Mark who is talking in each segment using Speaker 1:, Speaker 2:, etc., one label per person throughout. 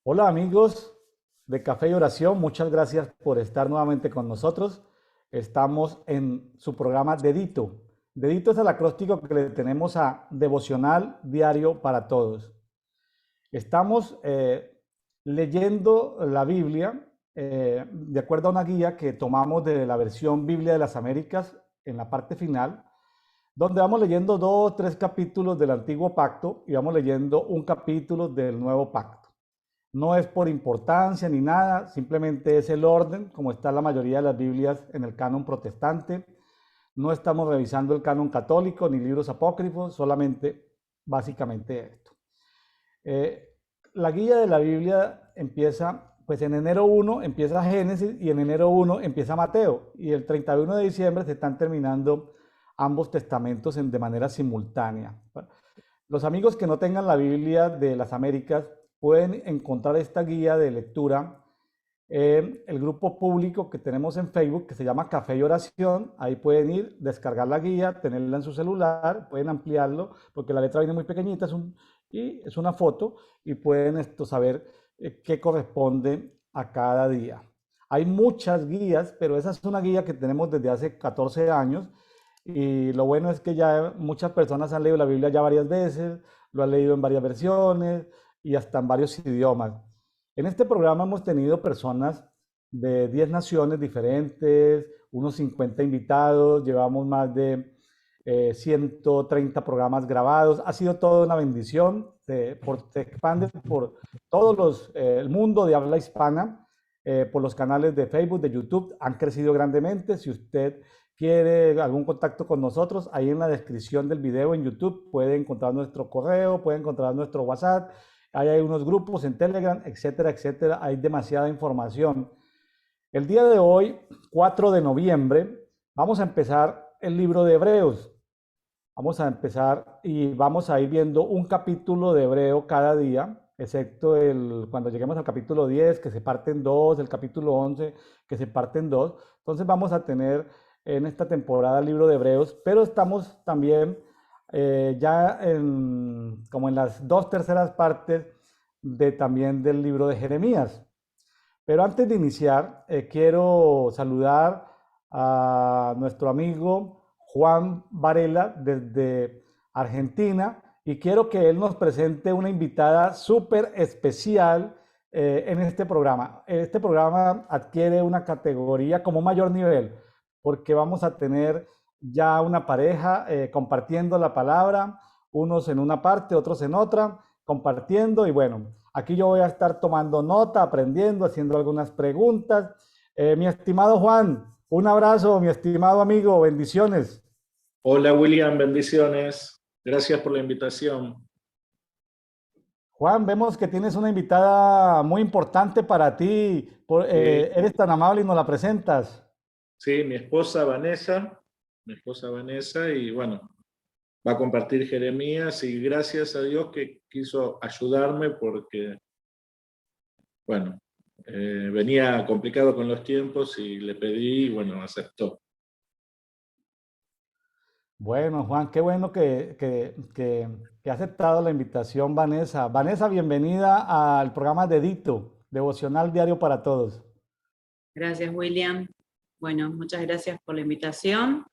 Speaker 1: Hola amigos de Café y Oración, muchas gracias por estar nuevamente con nosotros. Estamos en su programa Dedito. Dedito es el acróstico que le tenemos a Devocional Diario para Todos. Estamos leyendo la Biblia de acuerdo a una guía que tomamos de la versión Biblia de las Américas en la parte final, donde vamos leyendo dos o tres capítulos del Antiguo Pacto y vamos leyendo un capítulo del Nuevo Pacto. No es por importancia ni nada, simplemente es el orden, como está la mayoría de las Biblias en el canon protestante. No estamos revisando el canon católico ni libros apócrifos, solamente básicamente esto. Eh, la guía de la Biblia empieza, pues en enero 1 empieza Génesis y en enero 1 empieza Mateo. Y el 31 de diciembre se están terminando ambos testamentos de manera simultánea. Los amigos que no tengan la Biblia de las Américas pueden encontrar esta guía de lectura en el grupo público que tenemos en Facebook que se llama Café y Oración. Ahí pueden ir, descargar la guía, tenerla en su celular, pueden ampliarlo porque la letra viene muy pequeñita y es una foto y pueden saber qué corresponde a cada día. Hay muchas guías, pero esa es una guía que tenemos desde hace 14 años y lo bueno es que ya muchas personas han leído la Biblia ya varias veces, lo han leído en varias versiones y hasta en varios idiomas. En este programa hemos tenido personas de 10 naciones diferentes, unos 50 invitados, llevamos más de 130 programas grabados. Ha sido toda una bendición, se expande por el mundo de habla hispana, por los canales de Facebook, de YouTube, han crecido grandemente. Si usted quiere algún contacto con nosotros, ahí en la descripción del video en YouTube puede encontrar nuestro correo, puede encontrar nuestro WhatsApp, ahí hay unos grupos en Telegram, etcétera, etcétera. Hay demasiada información. El día de hoy, 4 de noviembre, vamos a empezar el libro de Hebreos. Vamos a empezar y vamos a ir viendo un capítulo de Hebreo cada día, excepto cuando lleguemos al capítulo 10, que se parte en dos, el capítulo 11, que se parte en dos. Entonces vamos a tener en esta temporada el libro de Hebreos, pero estamos también como en las dos terceras partes también del libro de Jeremías. Pero antes de iniciar, quiero saludar a nuestro amigo Juan Varela desde Argentina y quiero que él nos presente una invitada súper especial en este programa. Este programa adquiere una categoría como mayor nivel porque vamos a tener ya una pareja compartiendo la palabra, unos en una parte, otros en otra, compartiendo y bueno. Aquí yo voy a estar tomando nota, aprendiendo, haciendo algunas preguntas. Mi estimado Juan, un abrazo, mi estimado amigo, bendiciones.
Speaker 2: Hola William, bendiciones. Gracias por la invitación.
Speaker 1: Juan, vemos que tienes una invitada muy importante para ti.
Speaker 2: Sí,
Speaker 1: Eres tan amable y nos la presentas.
Speaker 2: sí, mi esposa Vanessa, y bueno, va a compartir Jeremías y gracias a Dios que quiso ayudarme porque, bueno, venía complicado con los tiempos y le pedí y bueno, aceptó.
Speaker 1: Bueno, Juan, qué bueno que ha aceptado la invitación, Vanessa. Vanessa, bienvenida al programa Dedito, Devocional Diario para Todos.
Speaker 3: Gracias, William. Bueno, muchas gracias por la invitación.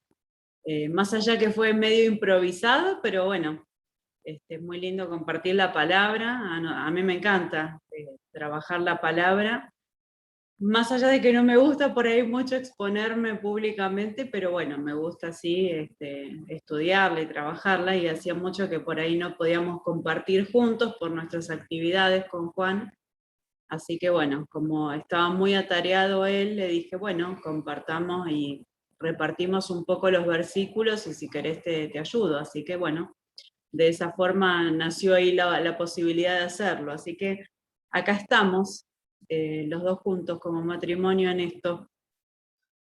Speaker 3: Más allá que fue medio improvisado, pero bueno, es muy lindo compartir la palabra. A mí me encanta trabajar la palabra. Más allá de que no me gusta por ahí mucho exponerme públicamente, pero bueno, me gusta sí estudiarla y trabajarla, y hacía mucho que por ahí no podíamos compartir juntos por nuestras actividades con Juan. Así que bueno, como estaba muy atareado él, le dije, bueno, compartamos y repartimos un poco los versículos y si querés te ayudo. Así que bueno, de esa forma nació ahí la posibilidad de hacerlo. Así que acá estamos, los dos juntos como matrimonio en esto.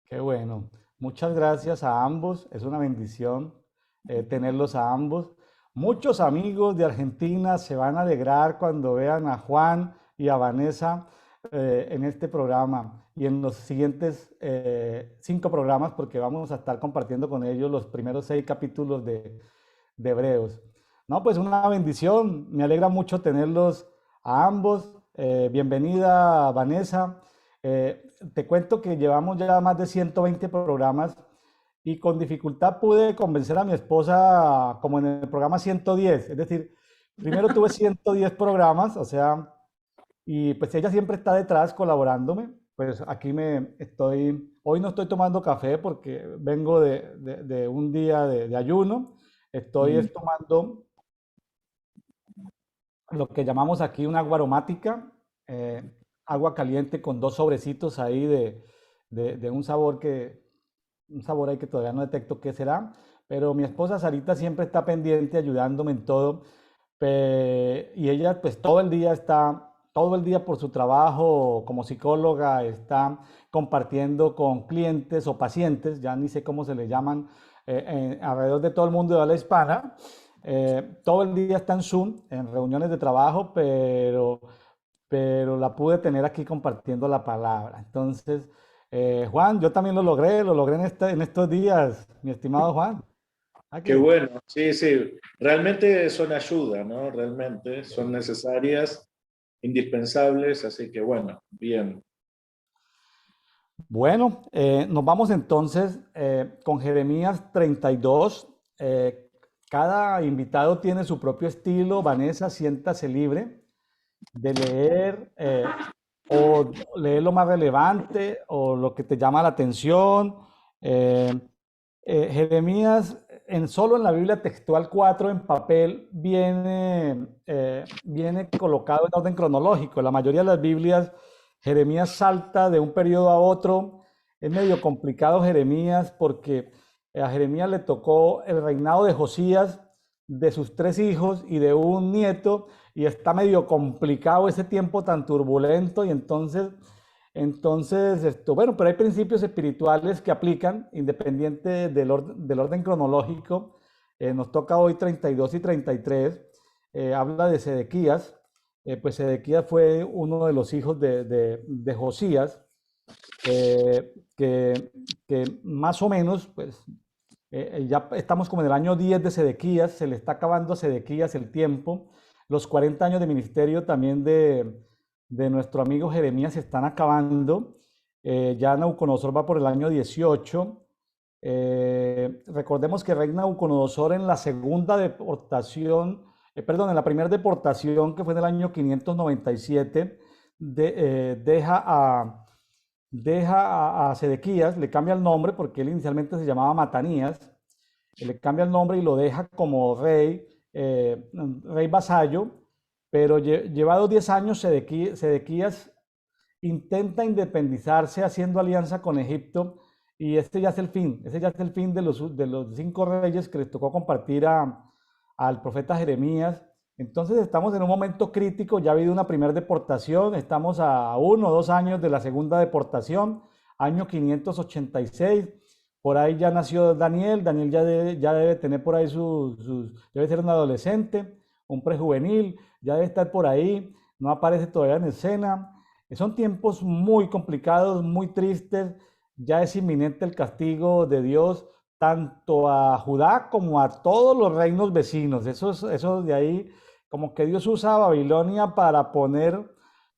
Speaker 1: Qué bueno. Muchas gracias a ambos. Es una bendición tenerlos a ambos. Muchos amigos de Argentina se van a alegrar cuando vean a Juan y a Vanessa en este programa y en los siguientes 5 programas porque vamos a estar compartiendo con ellos los primeros 6 capítulos de Hebreos. No, pues una bendición. Me alegra mucho tenerlos a ambos. Bienvenida, Vanessa. Te cuento que llevamos ya más de 120 programas y con dificultad pude convencer a mi esposa como en el programa 110. Es decir, primero tuve 110 programas, o sea, y pues ella siempre está detrás colaborándome. Pues aquí hoy no estoy tomando café porque vengo de un día de ayuno.
Speaker 2: Mm.
Speaker 1: Tomando lo que llamamos aquí una agua aromática, eh, agua caliente con dos sobrecitos ahí de un sabor ahí que todavía no detecto qué será, pero mi esposa Sarita siempre está pendiente ayudándome en todo, y ella pues todo el día por su trabajo como psicóloga está compartiendo con clientes o pacientes, ya ni sé cómo se le llaman, alrededor de todo el mundo de habla hispana. Todo el día está en Zoom, en reuniones de trabajo, pero la pude tener aquí compartiendo la palabra. Entonces, Juan, yo también lo logré en estos días, mi estimado Juan.
Speaker 2: Qué
Speaker 1: Aquí.
Speaker 2: bueno, sí, sí. Realmente son ayuda, ¿no? Realmente son necesarias, indispensables, así que bueno, bien.
Speaker 1: Bueno, nos vamos entonces con Jeremías 32. Cada invitado tiene su propio estilo. Vanessa, siéntase libre de leer o leer lo más relevante o lo que te llama la atención. Eh, Jeremías, solo en la Biblia textual 4 en papel viene colocado en orden cronológico. La mayoría de las Biblias, Jeremías salta de un periodo a otro. Es medio complicado Jeremías porque a Jeremías le tocó el reinado de Josías, de sus tres hijos y de un nieto, y está medio complicado ese tiempo tan turbulento, y entonces, bueno, pero hay principios espirituales que aplican independiente del orden cronológico. Nos toca hoy 32 y 33. Habla de Sedequías. Pues Sedequías fue uno de los hijos de Josías, que más o menos, pues ya estamos como en el año 10 de Sedequías, se le está acabando a Sedequías el tiempo. Los 40 años de ministerio también de nuestro amigo Jeremías se están acabando. Ya Nabucodonosor va por el año 18. Recordemos que reina Nabucodonosor en la segunda deportación, perdón, en la primera deportación que fue en el año 597, deja a Sedequías, le cambia el nombre porque él inicialmente se llamaba Matanías, le cambia el nombre y lo deja como rey vasallo, pero llevados 10 años Sedequías intenta independizarse haciendo alianza con Egipto, y este ya es el fin, ese ya es el fin de los 5 reyes que les tocó compartir al profeta Jeremías. Entonces estamos en un momento crítico, ya ha habido una primera deportación, estamos a 1 o 2 años de la segunda deportación, año 586, por ahí ya nació Daniel ya debe tener por ahí debe ser un adolescente, un prejuvenil, ya debe estar por ahí, no aparece todavía en escena. Son tiempos muy complicados, muy tristes, ya es inminente el castigo de Dios tanto a Judá como a todos los reinos vecinos. Eso de ahí, como que Dios usa a Babilonia para ponerse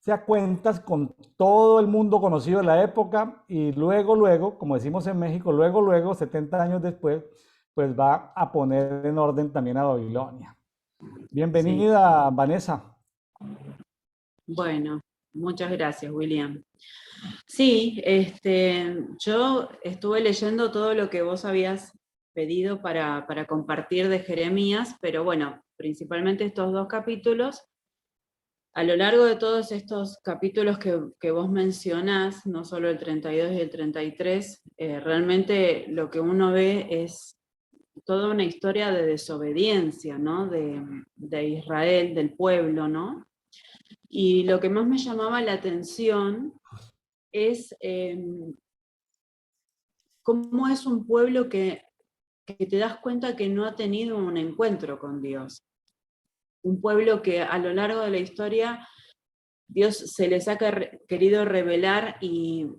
Speaker 1: a cuentas con todo el mundo conocido de la época, y luego, como decimos en México, luego, 70 años después, pues va a poner en orden también a Babilonia.
Speaker 3: Sí,
Speaker 1: Bienvenida, Vanessa.
Speaker 3: bueno, muchas gracias, William. Sí, yo estuve leyendo todo lo que vos habías pedido para compartir de Jeremías, pero bueno, principalmente estos 2 capítulos. A lo largo de todos estos capítulos que vos mencionás, no solo el 32 y el 33, realmente lo que uno ve es toda una historia de desobediencia, ¿no? De Israel, del pueblo, ¿no? Y lo que más me llamaba la atención es cómo es un pueblo que te das cuenta que no ha tenido un encuentro con Dios. Un pueblo que a lo largo de la historia Dios se les ha querido revelar, y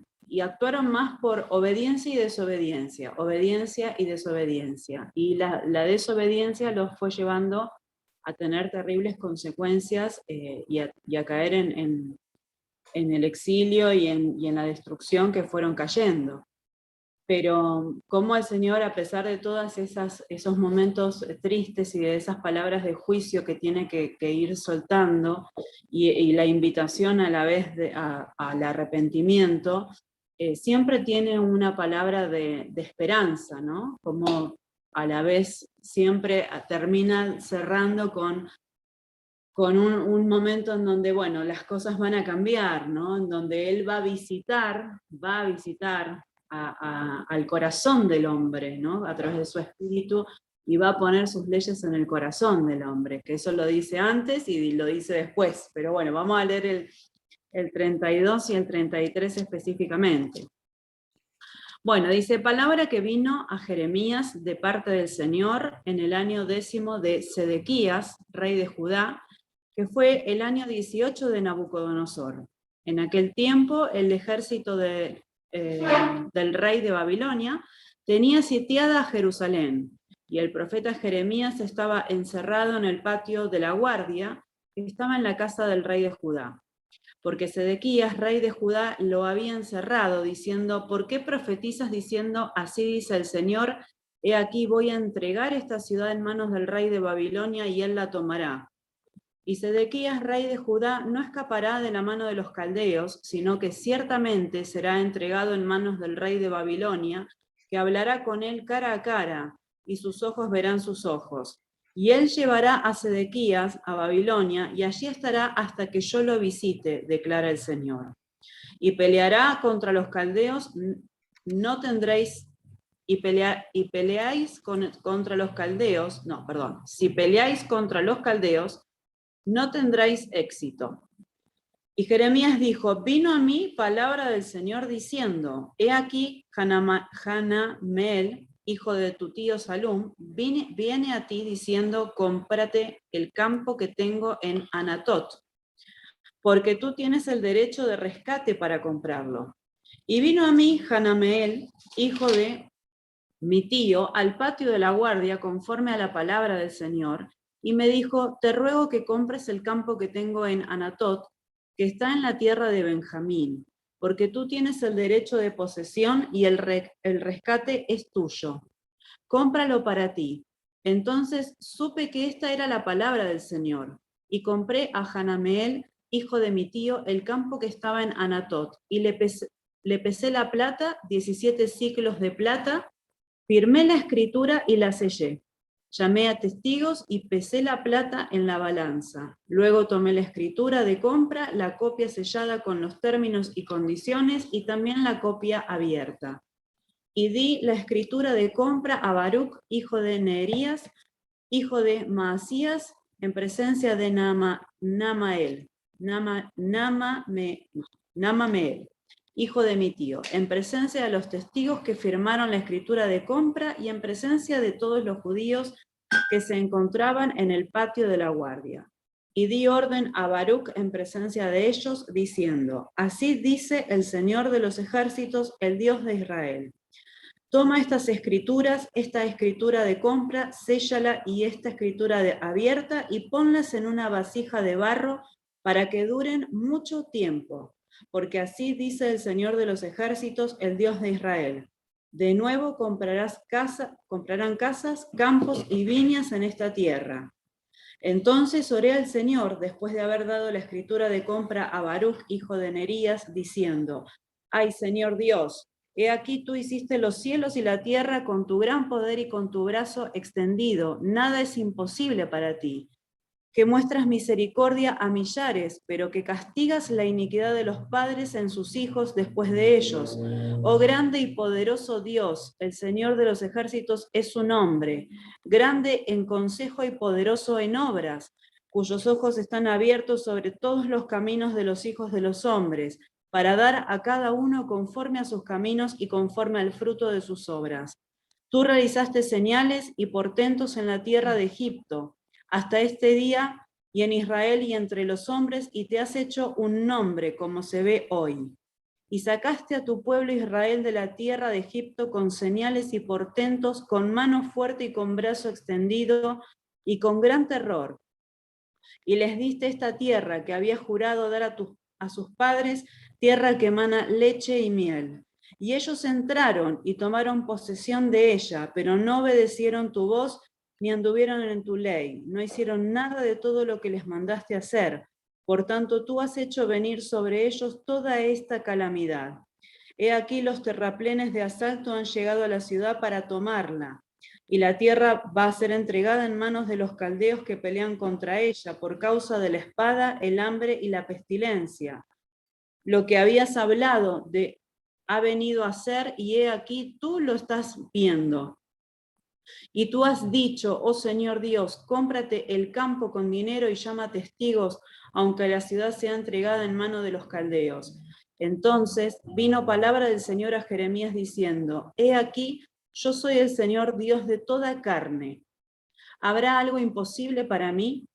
Speaker 3: actuaron más por obediencia y desobediencia, obediencia y desobediencia. Y la desobediencia los fue llevando a tener terribles consecuencias y a caer en el exilio y en la destrucción que fueron cayendo. Pero cómo el Señor, a pesar de todos esos momentos tristes y de esas palabras de juicio que tiene que ir soltando, y la invitación a la vez al arrepentimiento, siempre tiene una palabra de esperanza, ¿no? Como a la vez siempre termina cerrando con un momento en donde, bueno, las cosas van a cambiar, ¿no? En donde Él va a visitar al corazón del hombre, ¿no? A través de su espíritu, y va a poner sus leyes en el corazón del hombre, que eso lo dice antes y lo dice después. Pero bueno, vamos a leer el 32 y el 33 específicamente. Bueno, dice, palabra que vino a Jeremías de parte del Señor en el año 10 de Sedequías, rey de Judá, que fue el año 18 de Nabucodonosor. En aquel tiempo el ejército del rey de Babilonia tenía sitiada a Jerusalén, y el profeta Jeremías estaba encerrado en el patio de la guardia, que estaba en la casa del rey de Judá. Porque Sedequías, rey de Judá, lo había encerrado, diciendo, ¿por qué profetizas diciendo, así dice el Señor, he aquí voy a entregar esta ciudad en manos del rey de Babilonia y él la tomará? Y Sedequías, rey de Judá, no escapará de la mano de los caldeos, sino que ciertamente será entregado en manos del rey de Babilonia, que hablará con él cara a cara, y sus ojos verán sus ojos. Y él llevará a Sedequías a Babilonia, y allí estará hasta que yo lo visite, declara el Señor. Y peleará contra los caldeos, no tendréis, si peleáis contra los caldeos, no tendréis éxito. Y Jeremías dijo, vino a mí palabra del Señor diciendo, he aquí Hanameel, hijo de tu tío Salum, viene a ti diciendo, cómprate el campo que tengo en Anatot, porque tú tienes el derecho de rescate para comprarlo. Y vino a mí Hanameel, hijo de mi tío, al patio de la guardia, conforme a la palabra del Señor, y me dijo, te ruego que compres el campo que tengo en Anatot, que está en la tierra de Benjamín, porque tú tienes el derecho de posesión y el rescate es tuyo. Cómpralo para ti. Entonces supe que esta era la palabra del Señor, y compré a Hanameel, hijo de mi tío, el campo que estaba en Anatot, y le pesé la plata, 17 siclos de plata, firmé la escritura y la sellé. Llamé a testigos y pesé la plata en la balanza. Luego tomé la escritura de compra, la copia sellada con los términos y condiciones y también la copia abierta. Y di la escritura de compra a Baruc, hijo de Neerías, hijo de Maasías, en presencia de Namameel, hijo de mi tío, en presencia de los testigos que firmaron la escritura de compra y en presencia de todos los judíos que se encontraban en el patio de la guardia. Y di orden a Baruc en presencia de ellos, diciendo, así dice el Señor de los ejércitos, el Dios de Israel. Toma estas escrituras, esta escritura de compra, séllala y esta escritura abierta y ponlas en una vasija de barro para que duren mucho tiempo. Porque así dice el Señor de los ejércitos, el Dios de Israel. De nuevo comprarán casas, campos y viñas en esta tierra. Entonces oré al Señor, después de haber dado la escritura de compra a Baruc, hijo de Nerías, diciendo, ay Señor Dios, he aquí tú hiciste los cielos y la tierra con tu gran poder y con tu brazo extendido, nada es imposible para ti. Que muestras misericordia a millares, pero que castigas la iniquidad de los padres en sus hijos después de ellos. Oh grande y poderoso Dios, el Señor de los ejércitos es su nombre, grande en consejo y poderoso en obras, cuyos ojos están abiertos sobre todos los caminos de los hijos de los hombres, para dar a cada uno conforme a sus caminos y conforme al fruto de sus obras. Tú realizaste señales y portentos en la tierra de Egipto, hasta este día, y en Israel y entre los hombres, y te has hecho un nombre, como se ve hoy. Y sacaste a tu pueblo Israel de la tierra de Egipto con señales y portentos, con mano fuerte y con brazo extendido, y con gran terror, y les diste esta tierra que habías jurado dar a sus padres, tierra que emana leche y miel. Y ellos entraron y tomaron posesión de ella, pero no obedecieron tu voz ni anduvieron en tu ley, no hicieron nada de todo lo que les mandaste hacer. Por tanto, tú has hecho venir sobre ellos toda esta calamidad. He aquí los terraplenes de asalto han llegado a la ciudad para tomarla, y la tierra va a ser entregada en manos de los caldeos que pelean contra ella por causa de la espada, el hambre y la pestilencia. Lo que habías hablado ha venido a ser, y he aquí tú lo estás viendo. Y tú has dicho, oh Señor Dios, cómprate el campo con dinero y llama testigos, aunque la ciudad sea entregada en mano de los caldeos. Entonces vino palabra del Señor a Jeremías diciendo, he aquí, yo soy el Señor Dios de toda carne. ¿Habrá algo imposible para mí?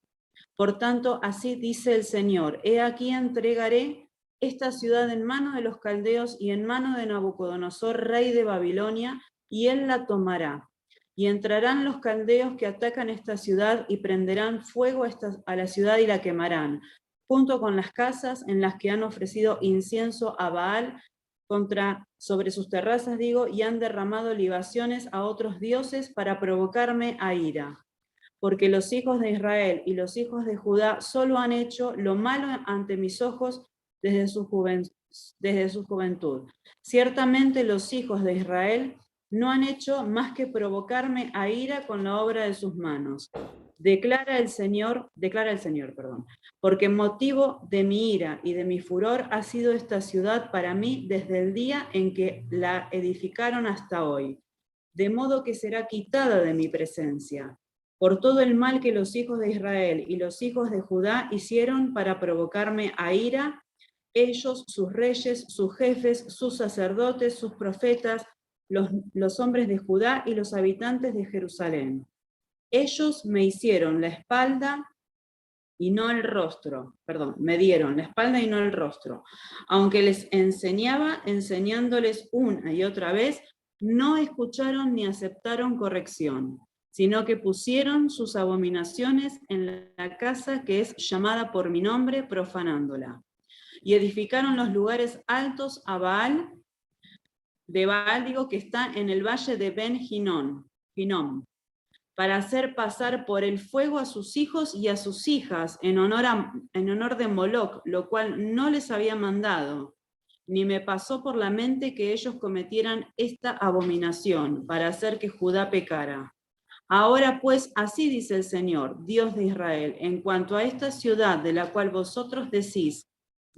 Speaker 3: Por tanto, así dice el Señor, he aquí entregaré esta ciudad en mano de los caldeos y en mano de Nabucodonosor, rey de Babilonia, y él la tomará. Y entrarán los caldeos que atacan esta ciudad y prenderán fuego a la ciudad y la quemarán, junto con las casas en las que han ofrecido incienso a Baal sobre sus terrazas, y han derramado libaciones a otros dioses para provocarme a ira. Porque los hijos de Israel y los hijos de Judá solo han hecho lo malo ante mis ojos desde su juventud. Ciertamente los hijos de Israel no han hecho más que provocarme a ira con la obra de sus manos. Declara el Señor, porque motivo de mi ira y de mi furor ha sido esta ciudad para mí desde el día en que la edificaron hasta hoy, de modo que será quitada de mi presencia, por todo el mal que los hijos de Israel y los hijos de Judá hicieron para provocarme a ira, ellos, sus reyes, sus jefes, sus sacerdotes, sus profetas, los hombres de Judá y los habitantes de Jerusalén. Ellos me hicieron la espalda y no el rostro, me dieron la espalda y no el rostro. Aunque les enseñaba, enseñándoles una y otra vez, no escucharon ni aceptaron corrección, sino que pusieron sus abominaciones en la casa que es llamada por mi nombre, profanándola. Y edificaron los lugares altos a Baal, que está en el valle de Ben-Hinnom, para hacer pasar por el fuego a sus hijos y a sus hijas en honor de Moloc, lo cual no les había mandado, ni me pasó por la mente que ellos cometieran esta abominación, para hacer que Judá pecara. Ahora pues, así dice el Señor, Dios de Israel, en cuanto a esta ciudad de la cual vosotros decís,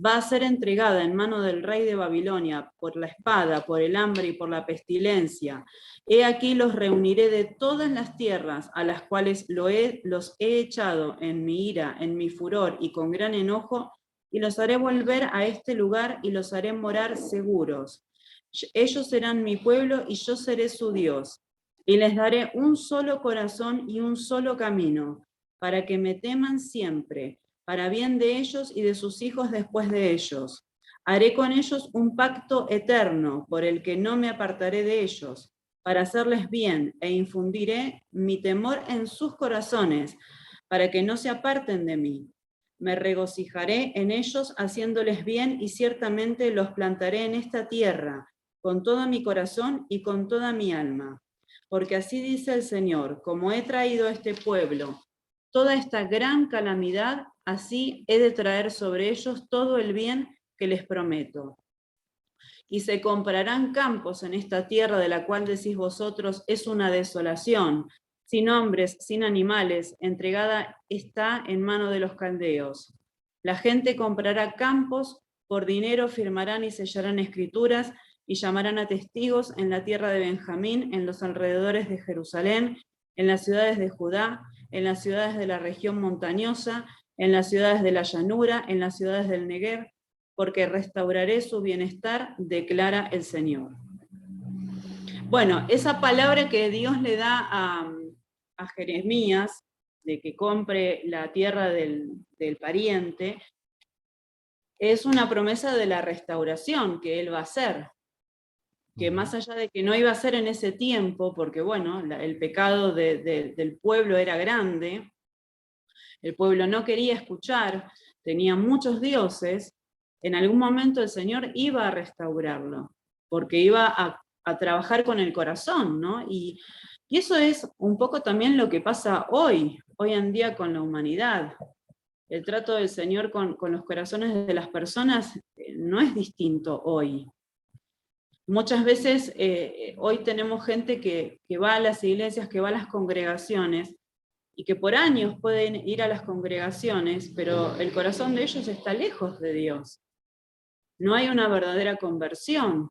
Speaker 3: va a ser entregada en mano del rey de Babilonia por la espada, por el hambre y por la pestilencia. He aquí los reuniré de todas las tierras a las cuales los he echado en mi ira, en mi furor y con gran enojo, y los haré volver a este lugar y los haré morar seguros. Ellos serán mi pueblo y yo seré su Dios. Y les daré un solo corazón y un solo camino, para que me teman siempre, para bien de ellos y de sus hijos después de ellos. Haré con ellos un pacto eterno, por el que no me apartaré de ellos, para hacerles bien, e infundiré mi temor en sus corazones, para que no se aparten de mí. Me regocijaré en ellos haciéndoles bien, y ciertamente los plantaré en esta tierra, con todo mi corazón y con toda mi alma. Porque así dice el Señor, como he traído a este pueblo toda esta gran calamidad, así he de traer sobre ellos todo el bien que les prometo. Y se comprarán campos en esta tierra de la cual decís vosotros, es una desolación, sin hombres, sin animales, entregada está en mano de los caldeos. La gente comprará campos, por dinero firmarán y sellarán escrituras, y llamarán a testigos en la tierra de Benjamín, en los alrededores de Jerusalén, en las ciudades de Judá, en las ciudades de la región montañosa, en las ciudades de la llanura, en las ciudades del Negev, porque restauraré su bienestar, declara el Señor. Bueno, esa palabra que Dios le da a Jeremías, de que compre la tierra del pariente, es una promesa de la restauración que él va a hacer. Que más allá de que no iba a ser en ese tiempo, porque bueno, el pecado del pueblo era grande, el pueblo no quería escuchar, tenía muchos dioses, en algún momento el Señor iba a restaurarlo, porque iba a trabajar con el corazón, ¿no? Y eso es un poco también lo que pasa hoy en día con la humanidad. El trato del Señor con los corazones de las personas no es distinto hoy. Muchas veces hoy tenemos gente que va a las iglesias, que va a las congregaciones, y que por años pueden ir a las congregaciones, pero el corazón de ellos está lejos de Dios. No hay una verdadera conversión.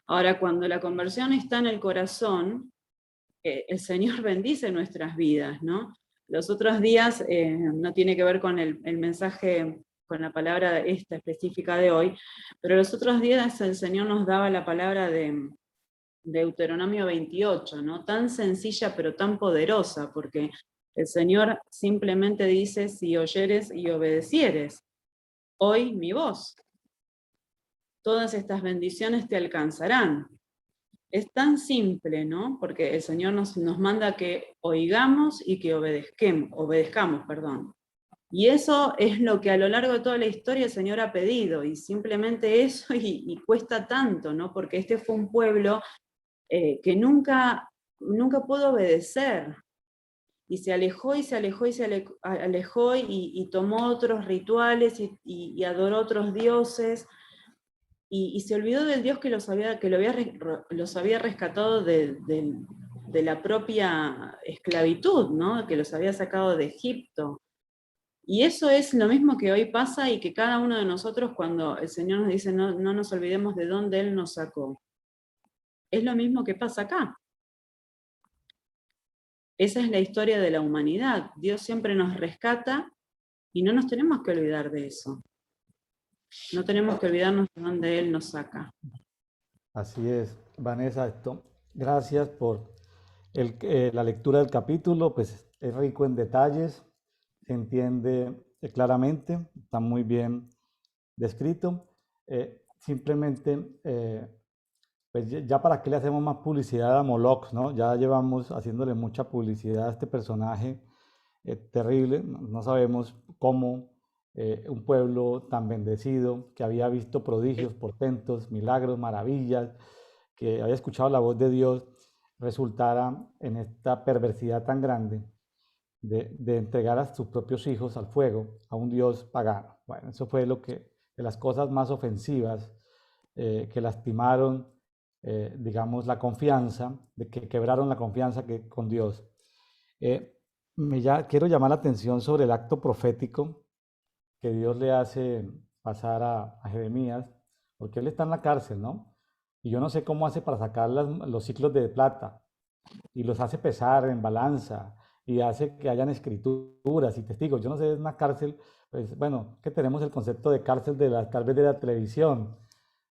Speaker 3: Ahora, cuando la conversión está en el corazón, el Señor bendice nuestras vidas, ¿no? Los otros días, no tiene que ver con el mensaje, con la palabra esta específica de hoy, pero los otros días el Señor nos daba la palabra de Deuteronomio 28, ¿no? Tan sencilla pero tan poderosa, porque el Señor simplemente dice: si oyeres y obedecieres, oí mi voz, todas estas bendiciones te alcanzarán. Es tan simple, ¿no? Porque el Señor nos manda que oigamos y que obedezcamos, perdón. Y eso es lo que a lo largo de toda la historia el Señor ha pedido, y simplemente eso, y cuesta tanto, ¿no? Porque este fue un pueblo que nunca pudo obedecer, y se alejó y se alejó y se alejó, y tomó otros rituales y adoró otros dioses, y se olvidó del Dios que los había rescatado de la propia esclavitud, ¿no? Que los había sacado de Egipto. Y eso es lo mismo que hoy pasa, y que cada uno de nosotros, cuando el Señor nos dice no nos olvidemos de dónde Él nos sacó, es lo mismo que pasa acá. Esa es la historia de la humanidad. Dios siempre nos rescata, y no nos tenemos que olvidar de eso. No tenemos que olvidarnos de dónde Él nos saca.
Speaker 1: Así es, Vanessa, gracias por la lectura del capítulo, pues es rico en detalles, se entiende claramente, está muy bien descrito. Simplemente, pues ya para qué le hacemos más publicidad a Moloch, ¿no? Ya llevamos haciéndole mucha publicidad a este personaje terrible, no sabemos cómo un pueblo tan bendecido, que había visto prodigios, portentos, milagros, maravillas, que había escuchado la voz de Dios, resultara en esta perversidad tan grande de entregar a sus propios hijos al fuego, a un Dios pagano. Bueno, eso fue de las cosas más ofensivas, que lastimaron, digamos, la confianza, de que quebraron la confianza con Dios. Quiero llamar la atención sobre el acto profético que Dios le hace pasar a Jeremías, porque él está en la cárcel, ¿no? Y yo no sé cómo hace para sacar los ciclos de plata, y los hace pesar en balanza, y hace que hayan escrituras y testigos. Yo no sé, es una cárcel, pues bueno, que tenemos el concepto de cárcel tal vez de la televisión.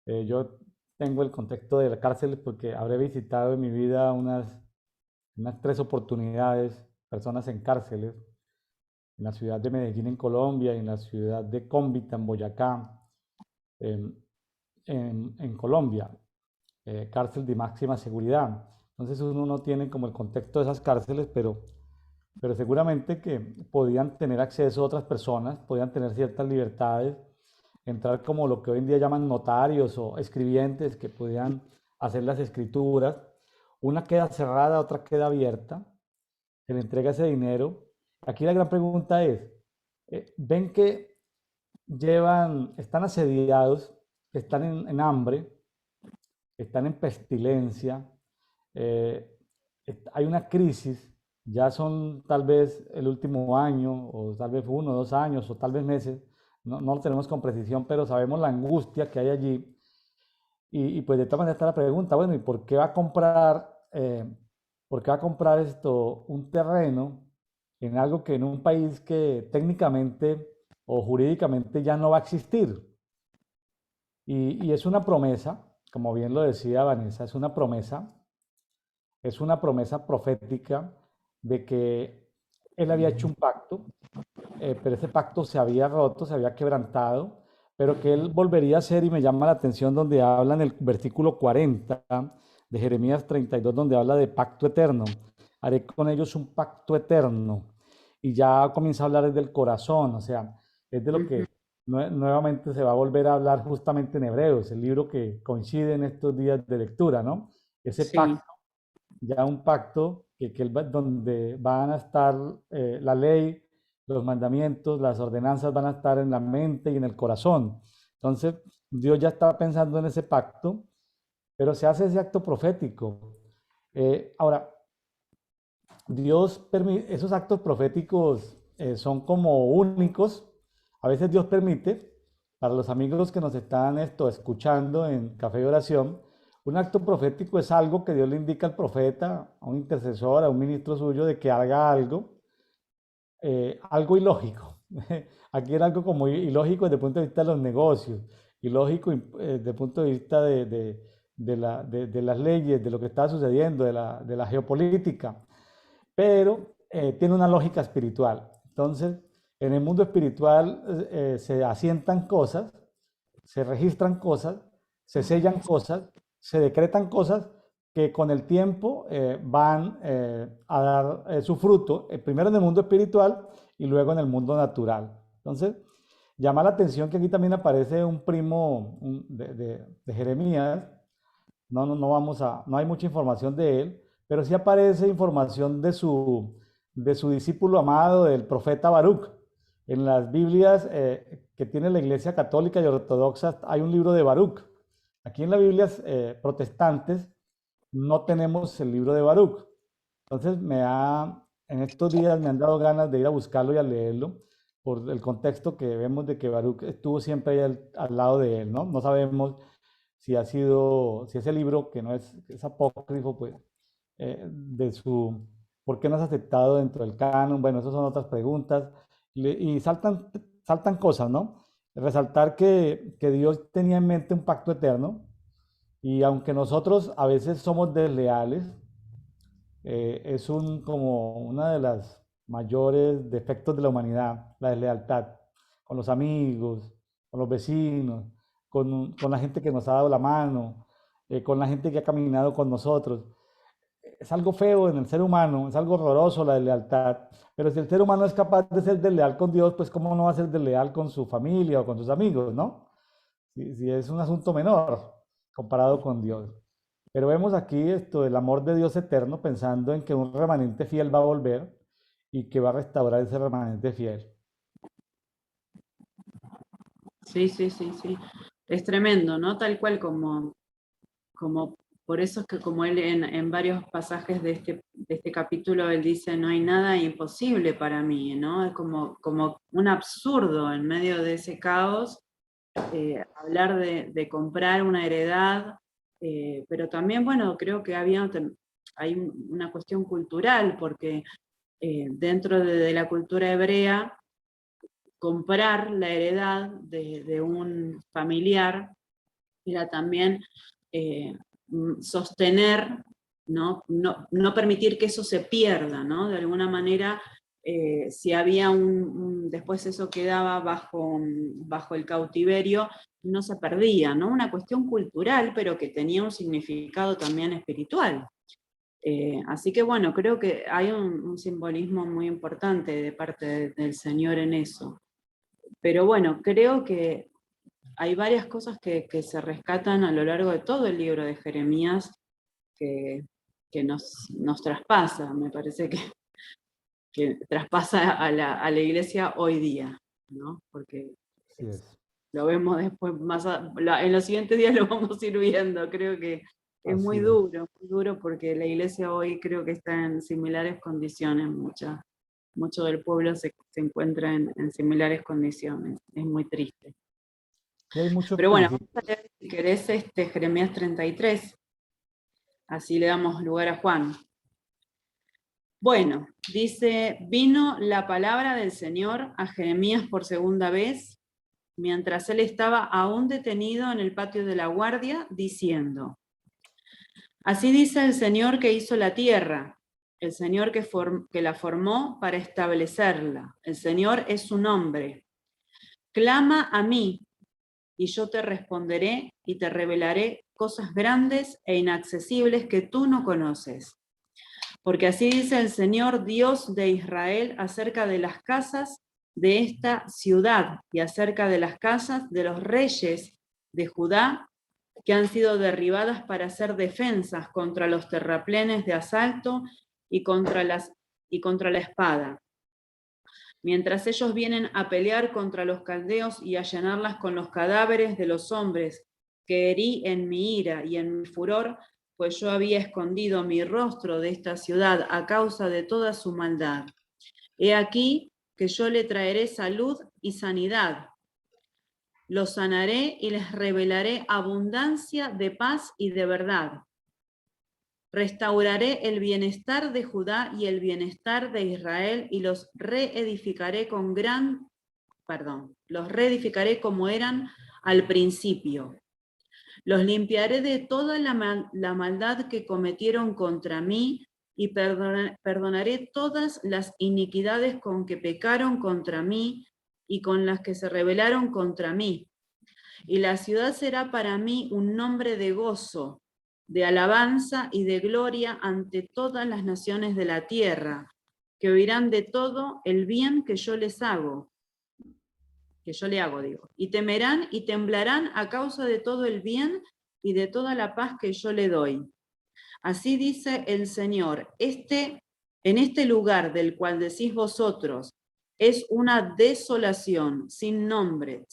Speaker 1: Yo tengo el contexto de la cárcel porque habré visitado en mi vida unas 3 oportunidades, personas en cárceles, en la ciudad de Medellín en Colombia, y en la ciudad de Cómbita en Boyacá, en Colombia, cárcel de máxima seguridad. Entonces uno no tiene como el contexto de esas cárceles, pero seguramente que podían tener acceso a otras personas, podían tener ciertas libertades, entrar como lo que hoy en día llaman notarios o escribientes, que podían hacer las escrituras. Una queda cerrada, otra queda abierta, se le entrega ese dinero. Aquí la gran pregunta es, ven que están asediados, están en hambre, están en pestilencia, hay una crisis, ya son tal vez el último año, o tal vez 1 o 2 años, o tal vez meses, no lo tenemos con precisión, pero sabemos la angustia que hay allí. Y pues de todas maneras está la pregunta, bueno, ¿y por qué va a comprar, un terreno en algo que en un país que técnicamente o jurídicamente ya no va a existir? Y es una promesa, como bien lo decía Vanessa, es una promesa profética de que él había hecho un pacto, pero ese pacto se había roto, se había quebrantado, pero que él volvería a hacer. Y me llama la atención donde habla en el versículo 40 de Jeremías 32, donde habla de pacto eterno. Haré con ellos un pacto eterno. y ya comienza a hablar del corazón, o sea, es de lo que nuevamente se va a volver a hablar justamente en Hebreos, el libro que coincide en estos días de lectura, ¿no? Ese
Speaker 3: Sí,
Speaker 1: pacto, ya un pacto donde van a estar la ley, los mandamientos, las ordenanzas van a estar en la mente y en el corazón. Entonces, Dios ya está pensando en ese pacto, pero se hace ese acto profético. Ahora, Dios permite, esos actos proféticos son como únicos. A veces Dios permite, para los amigos que nos están escuchando en Café y Oración, un acto profético es algo que Dios le indica al profeta, a un intercesor, a un ministro suyo, de que haga algo ilógico. Aquí era algo como ilógico desde el punto de vista de los negocios, ilógico desde el punto de vista de las leyes, de lo que está sucediendo, de la geopolítica, pero tiene una lógica espiritual. Entonces, en el mundo espiritual se asientan cosas, se registran cosas, se sellan cosas, se decretan cosas que con el tiempo van a dar su fruto, primero en el mundo espiritual y luego en el mundo natural. Entonces, llama la atención que aquí también aparece un primo de Jeremías. No hay mucha información de él, pero sí aparece información de su discípulo amado, del profeta Baruch. En las Biblias que tiene la Iglesia Católica y Ortodoxa hay un libro de Baruch. Aquí en las Biblias protestantes no tenemos el libro de Baruch. Entonces en estos días me han dado ganas de ir a buscarlo y a leerlo por el contexto que vemos de que Baruch estuvo siempre ahí al lado de él, ¿no? No sabemos si ese libro que no es apócrifo, pues, ¿por qué no es aceptado dentro del canon? Bueno, esas son otras preguntas. Y saltan cosas, ¿no? Resaltar que Dios tenía en mente un pacto eterno y aunque nosotros a veces somos desleales, es como una de las mayores defectos de la humanidad, la deslealtad, con los amigos, con los vecinos, con la gente que nos ha dado la mano, con la gente que ha caminado con nosotros. Es algo feo en el ser humano, es algo horroroso la deslealtad, pero si el ser humano es capaz de ser desleal con Dios, pues cómo no va a ser desleal con su familia o con sus amigos, ¿no? Si es un asunto menor comparado con Dios. Pero vemos aquí esto del amor de Dios eterno, pensando en que un remanente fiel va a volver y que va a restaurar ese remanente fiel.
Speaker 3: sí, sí, sí, sí. Es tremendo, ¿no? Tal cual por eso es que como él en varios pasajes de este capítulo, él dice, no hay nada imposible para mí, ¿no? Es como un absurdo en medio de ese caos, hablar de comprar una heredad, pero también, bueno, creo que hay una cuestión cultural, porque dentro de la cultura hebrea, comprar la heredad de un familiar era también sostener, no permitir que eso se pierda, ¿no? De alguna manera, si había después eso quedaba bajo el cautiverio, no se perdía, ¿no? Una cuestión cultural, pero que tenía un significado también espiritual. Así que bueno, creo que hay un simbolismo muy importante de parte del Señor en eso. Pero bueno, creo que hay varias cosas que se rescatan a lo largo de todo el libro de Jeremías que nos traspasa, me parece que traspasa a la iglesia hoy día, ¿no? Porque
Speaker 1: Así es,
Speaker 3: lo vemos después, en los siguientes días lo vamos a ir viendo, creo que es
Speaker 1: así es.
Speaker 3: muy duro porque la iglesia hoy creo que está en similares condiciones, mucho del pueblo se encuentra en similares condiciones, es muy triste.
Speaker 1: Y hay muchos
Speaker 3: Pero bueno, vamos
Speaker 1: principios.
Speaker 3: a leer, si querés, Jeremías 33, así le damos lugar a Juan. Bueno, dice, vino la palabra del Señor a Jeremías por segunda vez, mientras él estaba aún detenido en el patio de la guardia, diciendo, así dice el Señor que hizo la tierra, el Señor que la formó para establecerla, el Señor es su nombre. Clama a mí, y yo te responderé y te revelaré cosas grandes e inaccesibles que tú no conoces. Porque así dice el Señor Dios de Israel acerca de las casas de esta ciudad y acerca de las casas de los reyes de Judá que han sido derribadas para hacer defensas contra los terraplenes de asalto y contra la espada. Mientras ellos vienen a pelear contra los caldeos y a llenarlas con los cadáveres de los hombres que herí en mi ira y en mi furor, pues yo había escondido mi rostro de esta ciudad a causa de toda su maldad. He aquí que yo le traeré salud y sanidad. Los sanaré y les revelaré abundancia de paz y de verdad. Restauraré el bienestar de Judá y el bienestar de Israel y los reedificaré los reedificaré como eran al principio. Los limpiaré de toda la maldad que cometieron contra mí y perdonaré todas las iniquidades con que pecaron contra mí y con las que se rebelaron contra mí. Y la ciudad será para mí un nombre de gozo, de alabanza y de gloria ante todas las naciones de la tierra, que oirán de todo el bien que yo les hago, y temerán y temblarán a causa de todo el bien y de toda la paz que yo le doy. Así dice el Señor, en este lugar del cual decís vosotros, es una desolación sin nombres,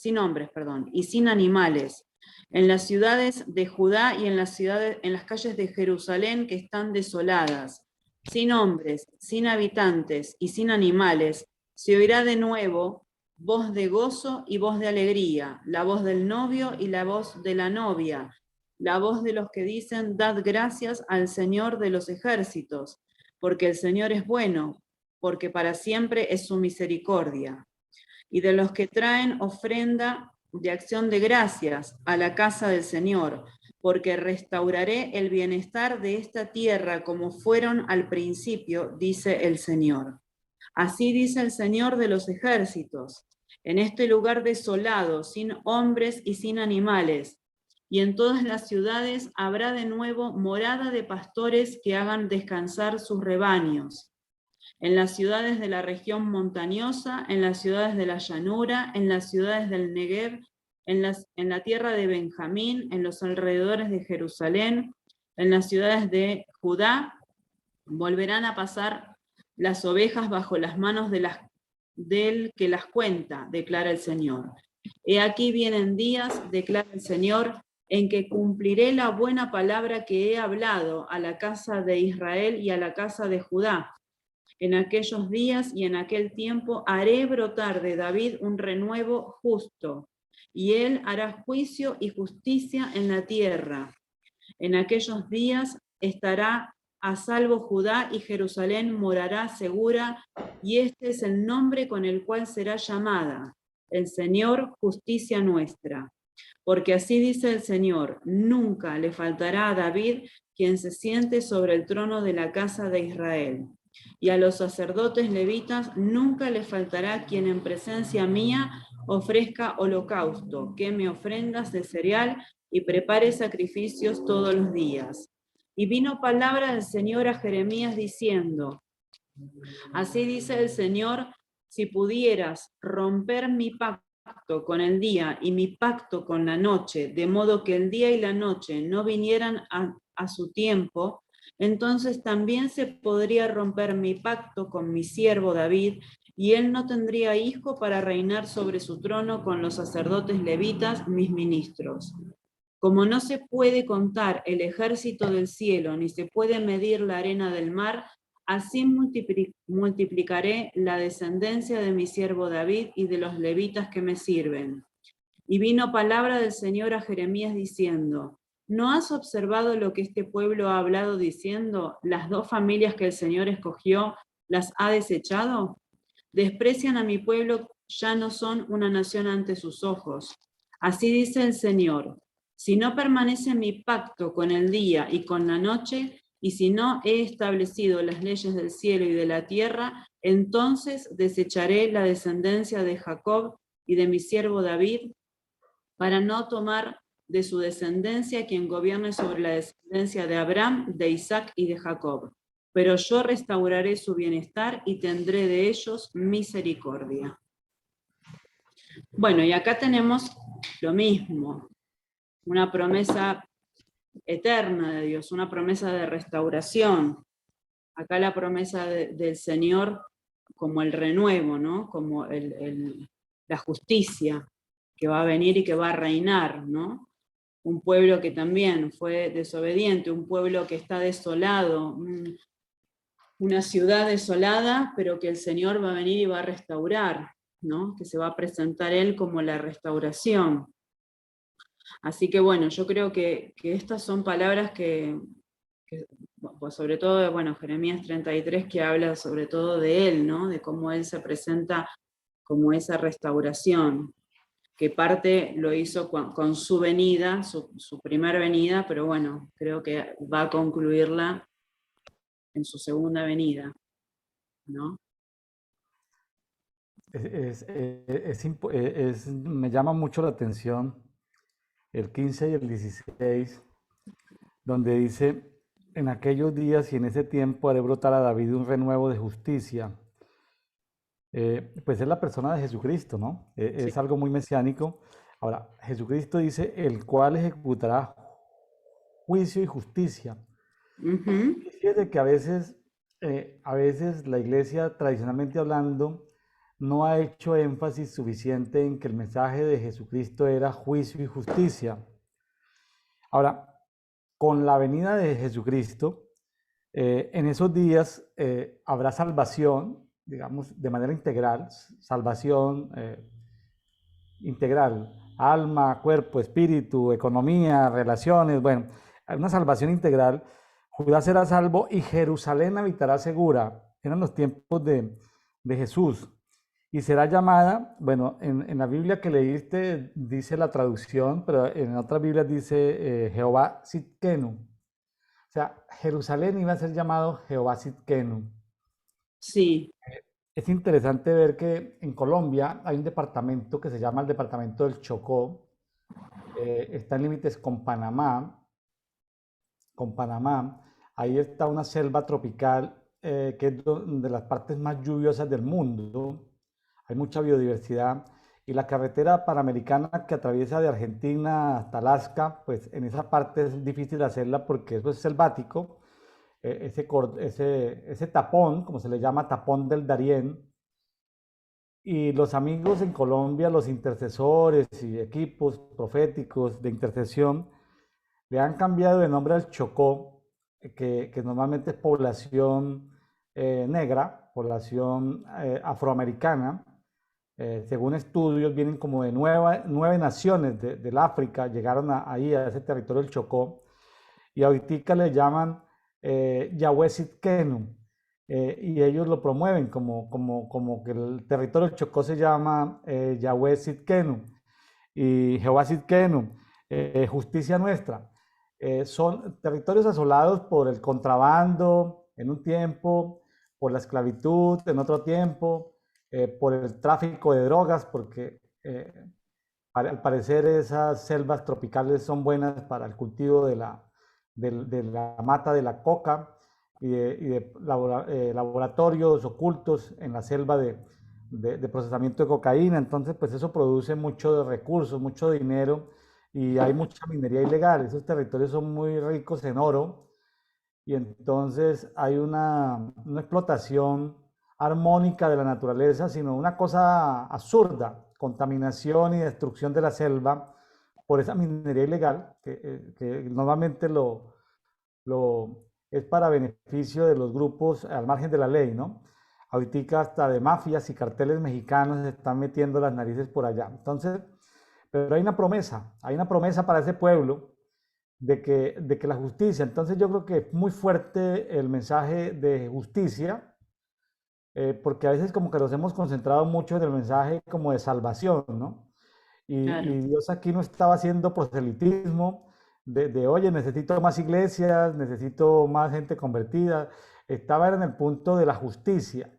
Speaker 3: y sin animales, en las ciudades de Judá y en las calles de Jerusalén que están desoladas, sin hombres, sin habitantes y sin animales, se oirá de nuevo voz de gozo y voz de alegría, la voz del novio y la voz de la novia, la voz de los que dicen, dad gracias al Señor de los ejércitos, porque el Señor es bueno, porque para siempre es su misericordia. Y de los que traen ofrenda de acción de gracias a la casa del Señor, porque restauraré el bienestar de esta tierra como fueron al principio, dice el Señor. Así dice el Señor de los ejércitos, en este lugar desolado, sin hombres y sin animales, y en todas las ciudades habrá de nuevo morada de pastores que hagan descansar sus rebaños. En las ciudades de la región montañosa, en las ciudades de la llanura, en las ciudades del Negev, en la tierra de Benjamín, en los alrededores de Jerusalén, en las ciudades de Judá, volverán a pasar las ovejas bajo las manos del que las cuenta, declara el Señor. He aquí vienen días, declara el Señor, en que cumpliré la buena palabra que he hablado a la casa de Israel y a la casa de Judá. En aquellos días y en aquel tiempo haré brotar de David un renuevo justo, y él hará juicio y justicia en la tierra. En aquellos días estará a salvo Judá y Jerusalén morará segura, y este es el nombre con el cual será llamada, el Señor, justicia nuestra. Porque así dice el Señor, nunca le faltará a David quien se siente sobre el trono de la casa de Israel. Y a los sacerdotes levitas nunca le faltará quien en presencia mía ofrezca holocausto, queme ofrendas de cereal y prepare sacrificios todos los días. Y vino palabra del Señor a Jeremías diciendo, así dice el Señor, si pudieras romper mi pacto con el día y mi pacto con la noche, de modo que el día y la noche no vinieran a su tiempo, entonces también se podría romper mi pacto con mi siervo David, y él no tendría hijo para reinar sobre su trono con los sacerdotes levitas, mis ministros. Como no se puede contar el ejército del cielo, ni se puede medir la arena del mar, así multiplicaré la descendencia de mi siervo David y de los levitas que me sirven. Y vino palabra del Señor a Jeremías diciendo, ¿no has observado lo que este pueblo ha hablado diciendo, las 2 familias que el Señor escogió, las ha desechado? Desprecian a mi pueblo, ya no son una nación ante sus ojos. Así dice el Señor, si no permanece mi pacto con el día y con la noche, y si no he establecido las leyes del cielo y de la tierra, entonces desecharé la descendencia de Jacob y de mi siervo David, para no tomar de su descendencia quien gobierne sobre la descendencia de Abraham, de Isaac y de Jacob. pero yo restauraré su bienestar y tendré de ellos misericordia. Bueno, y acá tenemos lo mismo, una promesa eterna de Dios, una promesa de restauración. Acá la promesa del Señor como el renuevo, ¿no? Como la justicia que va a venir y que va a reinar, ¿no? Un pueblo que también fue desobediente, un pueblo que está desolado, una ciudad desolada, pero que el Señor va a venir y va a restaurar, ¿no? Que se va a presentar Él como la restauración. Así que bueno, yo creo que estas son palabras que pues sobre todo, bueno, Jeremías 33, que habla sobre todo de Él, ¿no? De cómo Él se presenta como esa restauración, que parte lo hizo con su venida, su primera venida, pero bueno, creo que va a concluirla en su segunda venida, ¿no?
Speaker 1: Me llama mucho la atención el 15 y el 16, donde dice, en aquellos días y en ese tiempo haré brotar a David un renuevo de justicia. Pues es la persona de Jesucristo, ¿no?
Speaker 3: Sí.
Speaker 1: Es algo muy mesiánico. Ahora, Jesucristo dice, el cual ejecutará juicio y justicia.
Speaker 3: Uh-huh.
Speaker 1: Y fíjate que a veces la iglesia, tradicionalmente hablando, no ha hecho énfasis suficiente en que el mensaje de Jesucristo era juicio y justicia. Ahora, con la venida de Jesucristo, en esos días habrá salvación, digamos, de manera integral, salvación integral, alma, cuerpo, espíritu, economía, relaciones, bueno, hay una salvación integral. Judá será salvo y Jerusalén habitará segura. Eran los tiempos de Jesús. Y será llamada, bueno, en la Biblia que leíste dice la traducción, pero en otras Biblias dice Jehová Sitkenu. O sea, Jerusalén iba a ser llamado Jehová Sitkenu.
Speaker 3: Sí.
Speaker 1: Es interesante ver que en Colombia hay un departamento que se llama el departamento del Chocó. Está en límites con Panamá. Ahí está una selva tropical que es de las partes más lluviosas del mundo. Hay mucha biodiversidad. Y la carretera panamericana que atraviesa de Argentina hasta Alaska, pues en esa parte es difícil hacerla porque eso es selvático. Ese tapón, como se le llama, tapón del Darién. Y los amigos en Colombia, los intercesores y equipos proféticos de intercesión, le han cambiado de nombre al Chocó, que normalmente es población negra, población afroamericana. Según estudios, vienen como de 9 naciones del África, llegaron ahí a ese territorio del Chocó, y ahorita le llaman Yahweh Sitkenu, y ellos lo promueven como que el territorio del Chocó se llama Yahweh Sitkenu, y Jehová Sitkenu, justicia nuestra. Son territorios asolados por el contrabando en un tiempo, por la esclavitud en otro tiempo, por el tráfico de drogas, porque al parecer esas selvas tropicales son buenas para el cultivo de la mata de la coca y de laboratorios ocultos en la selva de procesamiento de cocaína. Entonces, pues eso produce mucho recursos, mucho dinero, y hay mucha minería ilegal. Esos territorios son muy ricos en oro, y entonces hay una explotación armónica de la naturaleza, sino una cosa absurda, contaminación y destrucción de la selva por esa minería ilegal, que normalmente es para beneficio de los grupos al margen de la ley, ¿no? Ahorita hasta de mafias y carteles mexicanos se están metiendo las narices por allá. Entonces, pero hay una promesa para ese pueblo de que la justicia, entonces yo creo que es muy fuerte el mensaje de justicia, porque a veces como que nos hemos concentrado mucho en el mensaje como de salvación, ¿no?
Speaker 3: Claro.
Speaker 1: Y Dios aquí no estaba haciendo proselitismo oye, necesito más iglesias, necesito más gente convertida. Estaba en el punto de la justicia.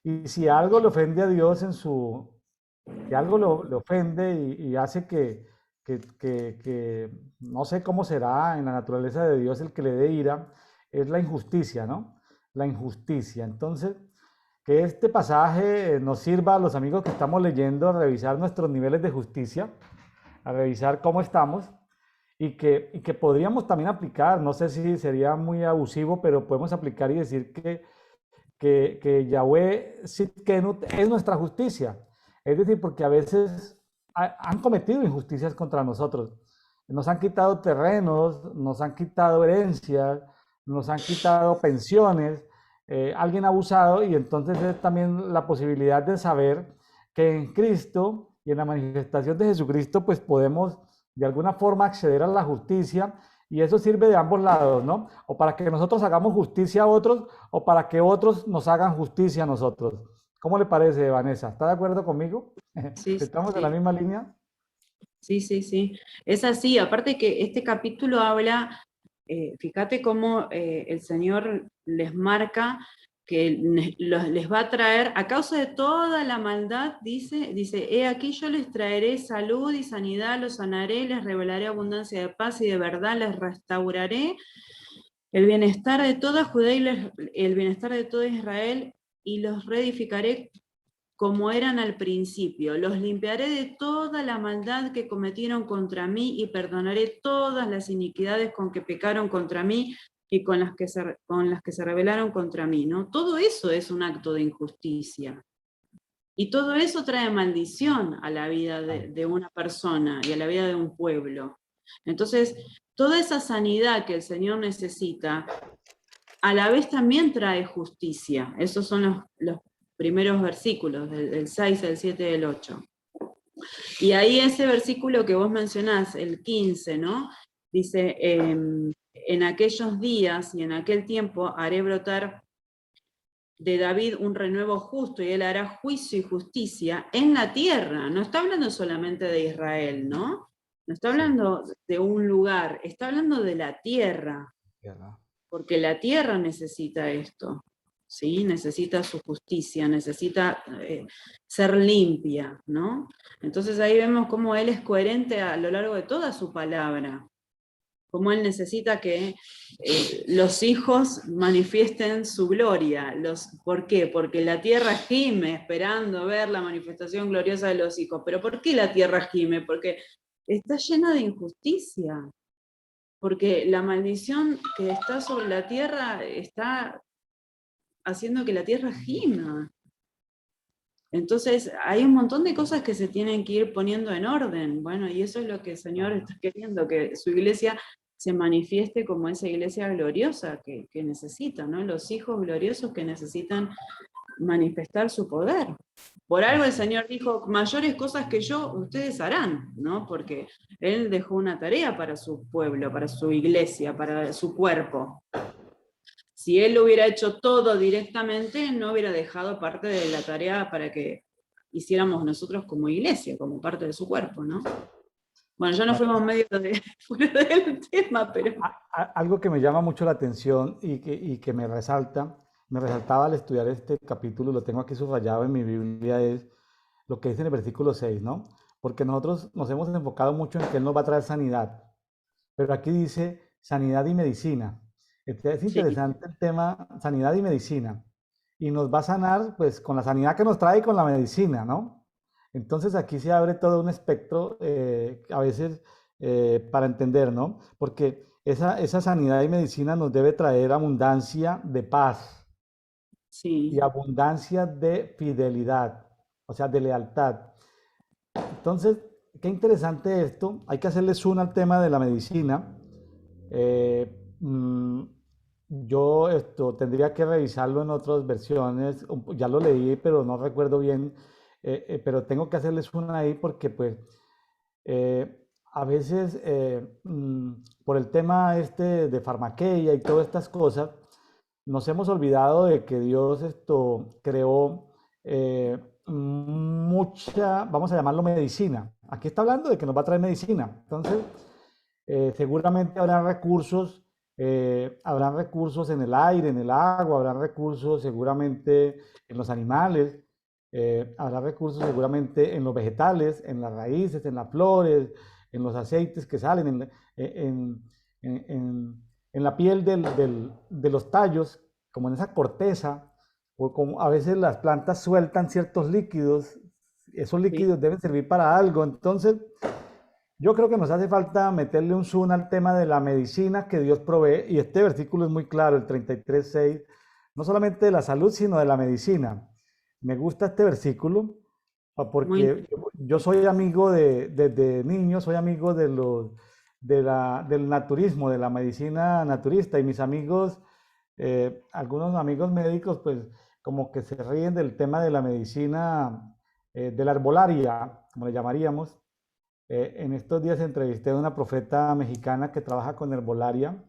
Speaker 1: Y si algo le ofende a Dios si algo le ofende y hace que no sé cómo será en la naturaleza de Dios el que le dé ira, es la injusticia, ¿no? la injusticia. Entonces, que este pasaje nos sirva a los amigos que estamos leyendo a revisar nuestros niveles de justicia, a revisar cómo estamos y que podríamos también aplicar, no sé si sería muy abusivo, pero podemos aplicar y decir que Yahweh Sidkenut es nuestra justicia. Es decir, porque a veces han cometido injusticias contra nosotros. Nos han quitado terrenos, nos han quitado herencias, nos han quitado pensiones, alguien ha abusado y entonces es también la posibilidad de saber que en Cristo y en la manifestación de Jesucristo pues podemos de alguna forma acceder a la justicia y eso sirve de ambos lados, ¿no? O para que nosotros hagamos justicia a otros o para que otros nos hagan justicia a nosotros. ¿Cómo le parece, Vanessa? ¿Está de acuerdo conmigo?
Speaker 3: Sí, sí,
Speaker 1: ¿Estamos en la
Speaker 3: sí.
Speaker 1: misma línea?
Speaker 3: Sí, sí, sí. Es así, aparte que este capítulo habla, fíjate cómo el Señor les marca que les va a traer, a causa de toda la maldad, dice, he aquí yo les traeré salud y sanidad, los sanaré, les revelaré abundancia de paz y de verdad, les restauraré el bienestar de toda Judá y el bienestar de todo Israel, y los reedificaré como eran al principio. Los limpiaré de toda la maldad que cometieron contra mí y perdonaré todas las iniquidades con que pecaron contra mí y con las que se rebelaron contra mí, ¿no? Todo eso es un acto de injusticia. Y todo eso trae maldición a la vida de una persona y a la vida de un pueblo. Entonces, toda esa sanidad que el Señor necesita, a la vez también trae justicia. Esos son los primeros versículos, del 6, el 7 y el 8. Y ahí ese versículo que vos mencionás, el 15, ¿no? Dice, en aquellos días y en aquel tiempo haré brotar de David un renuevo justo y él hará juicio y justicia en la tierra. No está hablando solamente de Israel, ¿no? No está hablando de un lugar, está hablando de la tierra. Porque la tierra necesita esto, ¿sí? Necesita su justicia, necesita ser limpia, ¿no? Entonces ahí vemos cómo él es coherente a lo largo de toda su palabra, cómo él necesita que los hijos manifiesten su gloria. ¿Por qué? Porque la tierra gime esperando ver la manifestación gloriosa de los hijos. ¿Pero por qué la tierra gime? Porque está llena de injusticia. Porque la maldición que está sobre la tierra está haciendo que la tierra gima. Entonces, hay un montón de cosas que se tienen que ir poniendo en orden. Bueno, y eso es lo que el Señor está queriendo, que su iglesia se manifieste como esa iglesia gloriosa que necesita, ¿no? Los hijos gloriosos que necesitan manifestar su poder. Por algo el Señor dijo, mayores cosas que yo, ustedes harán, ¿no? Porque Él dejó una tarea para su pueblo, para su iglesia, para su cuerpo. Si Él lo hubiera hecho todo directamente, no hubiera dejado parte de la tarea para que hiciéramos nosotros como iglesia, como parte de su cuerpo, ¿no? Bueno, ya nos fuimos medio fuera del tema, pero...
Speaker 1: Algo que me llama mucho la atención y que me resaltaba al estudiar este capítulo, lo tengo aquí subrayado en mi Biblia, es lo que dice en el versículo 6, ¿no? Porque nosotros nos hemos enfocado mucho en que Él nos va a traer sanidad, pero aquí dice sanidad y medicina. Es interesante el tema sanidad y medicina, y nos va a sanar pues con la sanidad que nos trae y con la medicina, ¿no? Entonces aquí se abre todo un espectro a veces para entender, ¿no? Porque esa sanidad y medicina nos debe traer abundancia de paz y abundancia de fidelidad, o sea, de lealtad. Entonces, qué interesante esto. Hay que hacerle zoom al tema de la medicina. Yo esto tendría que revisarlo en otras versiones. Ya lo leí, pero no recuerdo bien. Pero tengo que hacerles una ahí porque pues a veces por el tema este de farmaqueia y todas estas cosas, nos hemos olvidado de que Dios esto creó mucha, vamos a llamarlo medicina. Aquí está hablando de que nos va a traer medicina. Entonces, seguramente habrán recursos en el aire, en el agua, habrán recursos seguramente en los animales, habrá recursos seguramente en los vegetales, en las raíces, en las flores, en los aceites que salen, en la piel de los tallos como en esa corteza, o como a veces las plantas sueltan ciertos líquidos, esos
Speaker 3: Sí,
Speaker 1: líquidos deben servir para algo. Entonces, yo creo que nos hace falta meterle un zoom al tema de la medicina que Dios provee, y este versículo es muy claro, el 33:6, no solamente de la salud, sino de la medicina. Me gusta este versículo
Speaker 3: muy,
Speaker 1: porque yo soy amigo desde niño, soy amigo del naturismo, de la medicina naturista, y mis amigos, algunos amigos médicos, pues como que se ríen del tema de la medicina, de la herbolaria, como le llamaríamos. En estos días entrevisté a una profeta mexicana que trabaja con herbolaria,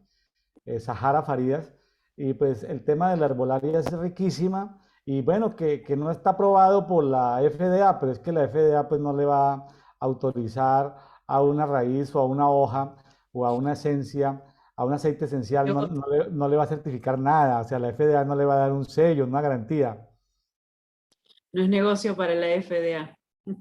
Speaker 1: Sahara Farías, y pues el tema de la herbolaria es riquísima, y bueno, que no está aprobado por la FDA, pero es que la FDA pues no le va a autorizar a una raíz o a una hoja o a una esencia, a un aceite esencial,
Speaker 3: yo
Speaker 1: no le va a certificar nada, o sea, la FDA no le va a dar un sello, una garantía.
Speaker 3: no es negocio para la FDA.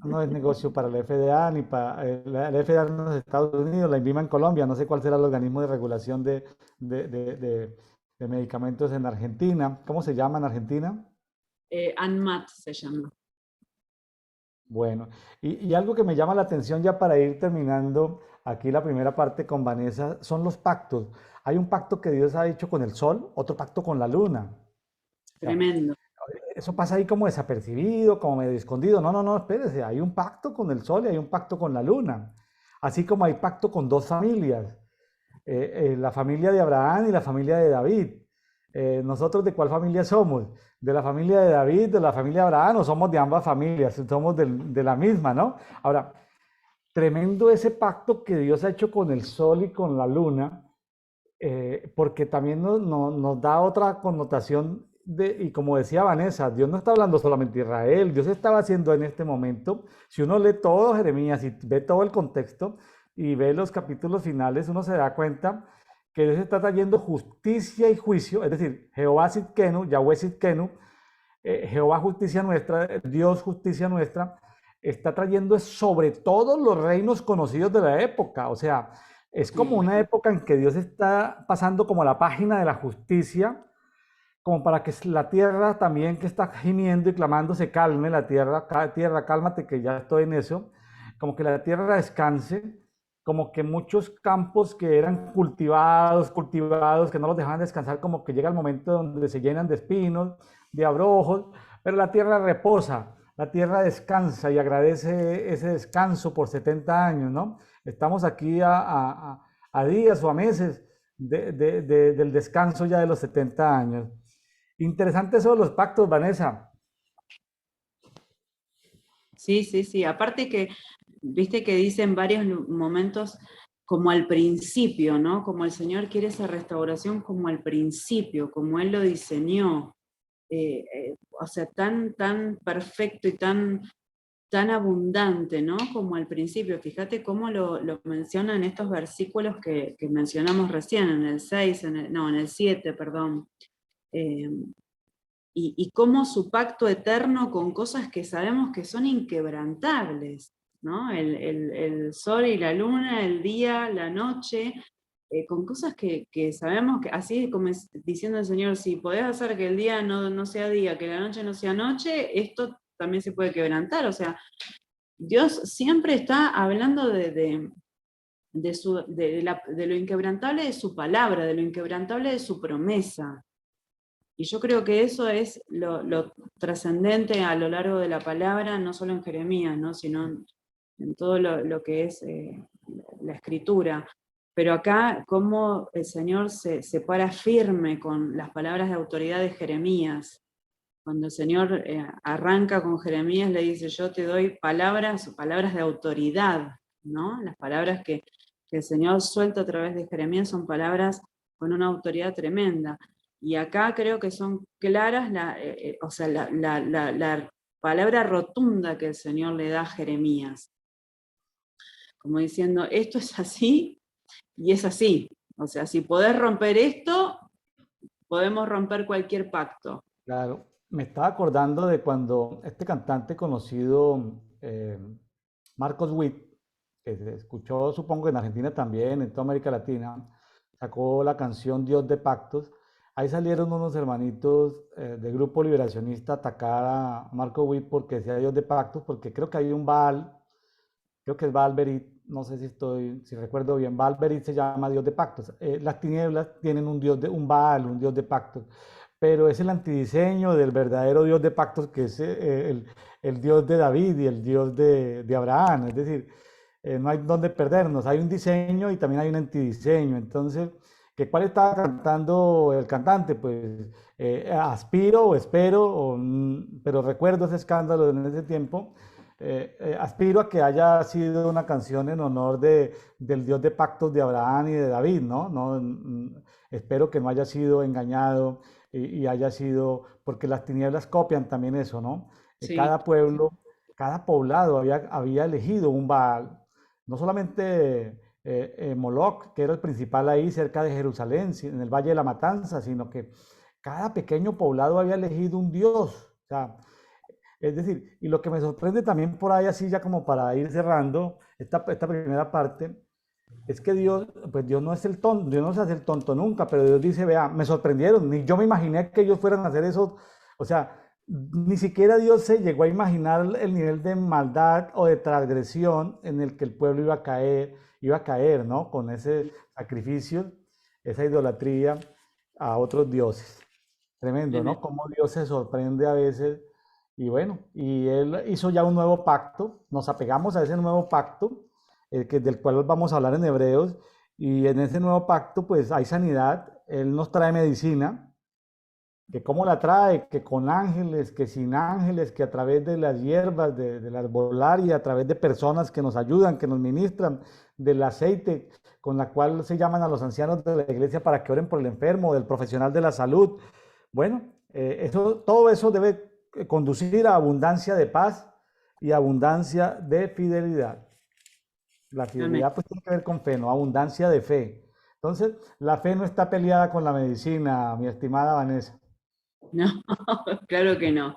Speaker 1: No es negocio para la FDA ni para la FDA en los Estados Unidos, la INVIMA en Colombia, no sé cuál será el organismo de regulación de, de- de- de medicamentos en Argentina. ¿Cómo se llama en Argentina?
Speaker 3: ANMAT se llama.
Speaker 1: Bueno, y algo que me llama la atención ya para ir terminando aquí la primera parte con Vanessa son los pactos. Hay un pacto que Dios ha hecho con el sol, otro pacto con la luna. O sea,
Speaker 3: Tremendo.
Speaker 1: eso pasa ahí como desapercibido, como medio escondido. No, no, no, espérese, hay un pacto con el sol y hay un pacto con la luna. Así como hay pacto con dos familias, la familia de Abraham y la familia de David. ¿Nosotros de cuál familia somos? ¿De la familia de David, de la familia de Abraham, o somos de ambas familias? Somos de la misma, ¿no? Ahora, tremendo ese pacto que Dios ha hecho con el sol y con la luna, porque también nos da otra connotación y como decía Vanessa, Dios no está hablando solamente de Israel, Dios estaba haciendo en este momento, si uno lee todo Jeremías y ve todo el contexto y ve los capítulos finales, uno se da cuenta que Dios está trayendo justicia y juicio, es decir, Jehová Sidkenu, Yahweh Sidkenu, Jehová justicia nuestra, Dios justicia nuestra, está trayendo sobre todos los reinos conocidos de la época. O sea, es como
Speaker 3: Sí.
Speaker 1: una época en que Dios está pasando como la página de la justicia, como para que la tierra también que está gimiendo y clamando se calme, la tierra, tierra, cálmate que ya estoy en eso, como que la tierra descanse, como que muchos campos que eran cultivados, que no los dejaban descansar, como que llega el momento donde se llenan de espinos, de abrojos, pero la tierra reposa, la tierra descansa y agradece ese descanso por 70 años, ¿no? Estamos aquí a días o a meses del descanso ya de los 70 años. Interesante eso de los pactos, Vanessa.
Speaker 3: Sí, sí, sí. Aparte que, viste que dice en varios momentos como al principio, ¿no? Como el Señor quiere esa restauración como al principio, como Él lo diseñó. O sea, tan, tan perfecto y tan, tan abundante, ¿no? Como al principio. Fíjate cómo lo menciona en estos versículos que mencionamos recién, en el 6, no, en el 7, perdón. Eh, y cómo su pacto eterno con cosas que sabemos que son inquebrantables, ¿no? El sol y la luna, el día, la noche, con cosas que sabemos que, así como diciendo el Señor, si podés hacer que el día no sea día, que la noche no sea noche, esto también se puede quebrantar. O sea, Dios siempre está hablando de lo inquebrantable de su palabra, de lo inquebrantable de su promesa. Y yo creo que eso es lo trascendente a lo largo de la palabra, no solo en Jeremías, ¿no? Sino en todo lo que es la escritura. Pero acá, cómo el Señor se para firme con las palabras de autoridad de Jeremías. Cuando el Señor arranca con Jeremías, le dice, yo te doy palabras, palabras de autoridad, ¿no? Las palabras que el Señor suelta a través de Jeremías son palabras con una autoridad tremenda. Y acá creo que son claras, o sea, la palabra rotunda que el Señor le da a Jeremías, como diciendo, esto es así y es así. O sea, si podés romper esto, podemos romper cualquier pacto.
Speaker 1: Claro, me estaba acordando de cuando este cantante conocido, Marcos Witt, que se escuchó supongo en Argentina también, en toda América Latina, sacó la canción Dios de Pactos. ahí salieron unos hermanitos del grupo liberacionista a atacar a Marco Witt porque decía Dios de pactos, porque creo que hay un Baal, creo que es Baal Berit, no sé si recuerdo bien, Baal Berit se llama Dios de pactos. Las tinieblas tienen un Baal, un Dios de pactos, pero es el antidiseño del verdadero Dios de pactos que es el Dios de David y el Dios de Abraham, es decir, no hay donde perdernos, hay un diseño y también hay un antidiseño, entonces, ¿cuál estaba cantando el cantante? Pues aspiro o espero, pero recuerdo ese escándalo en ese tiempo, aspiro a que haya sido una canción en honor del Dios de pactos de Abraham y de David, ¿no? No espero que no haya sido engañado y haya sido, porque las tinieblas copian también eso, ¿no?
Speaker 3: Sí,
Speaker 1: Cada pueblo, cada poblado había elegido un Baal, no solamente Moloch, que era el principal ahí cerca de Jerusalén, en el Valle de la Matanza, sino que cada pequeño poblado había elegido un dios. O sea, es decir, y lo que me sorprende también por ahí, así ya como para ir cerrando esta primera parte, es que Dios, pues Dios no es el tonto, Dios no se hace el tonto nunca, pero Dios dice, vea, me sorprendieron, ni yo me imaginé que ellos fueran a hacer eso, o sea, ni siquiera Dios se llegó a imaginar el nivel de maldad o de transgresión en el que el pueblo iba a caer, ¿no? Con ese sacrificio, esa idolatría a otros dioses. Tremendo, ¿no?
Speaker 3: tremendo.
Speaker 1: Cómo Dios se sorprende a veces. Y bueno, y Él hizo ya un nuevo pacto, nos apegamos a ese nuevo pacto, del cual vamos a hablar en Hebreos, y en ese nuevo pacto pues hay sanidad, Él nos trae medicina, que cómo la trae, que con ángeles, que sin ángeles, que a través de las hierbas, de la herbolaria, a través de personas que nos ayudan, que nos ministran, del aceite con la cual se llaman a los ancianos de la iglesia para que oren por el enfermo, del profesional de la salud. Bueno, todo eso debe conducir a abundancia de paz y abundancia de fidelidad. La
Speaker 3: Amén.
Speaker 1: fidelidad pues tiene que ver con fe, no abundancia de fe. Entonces, la fe no está peleada con la medicina, mi estimada Vanessa.
Speaker 3: No, claro que no,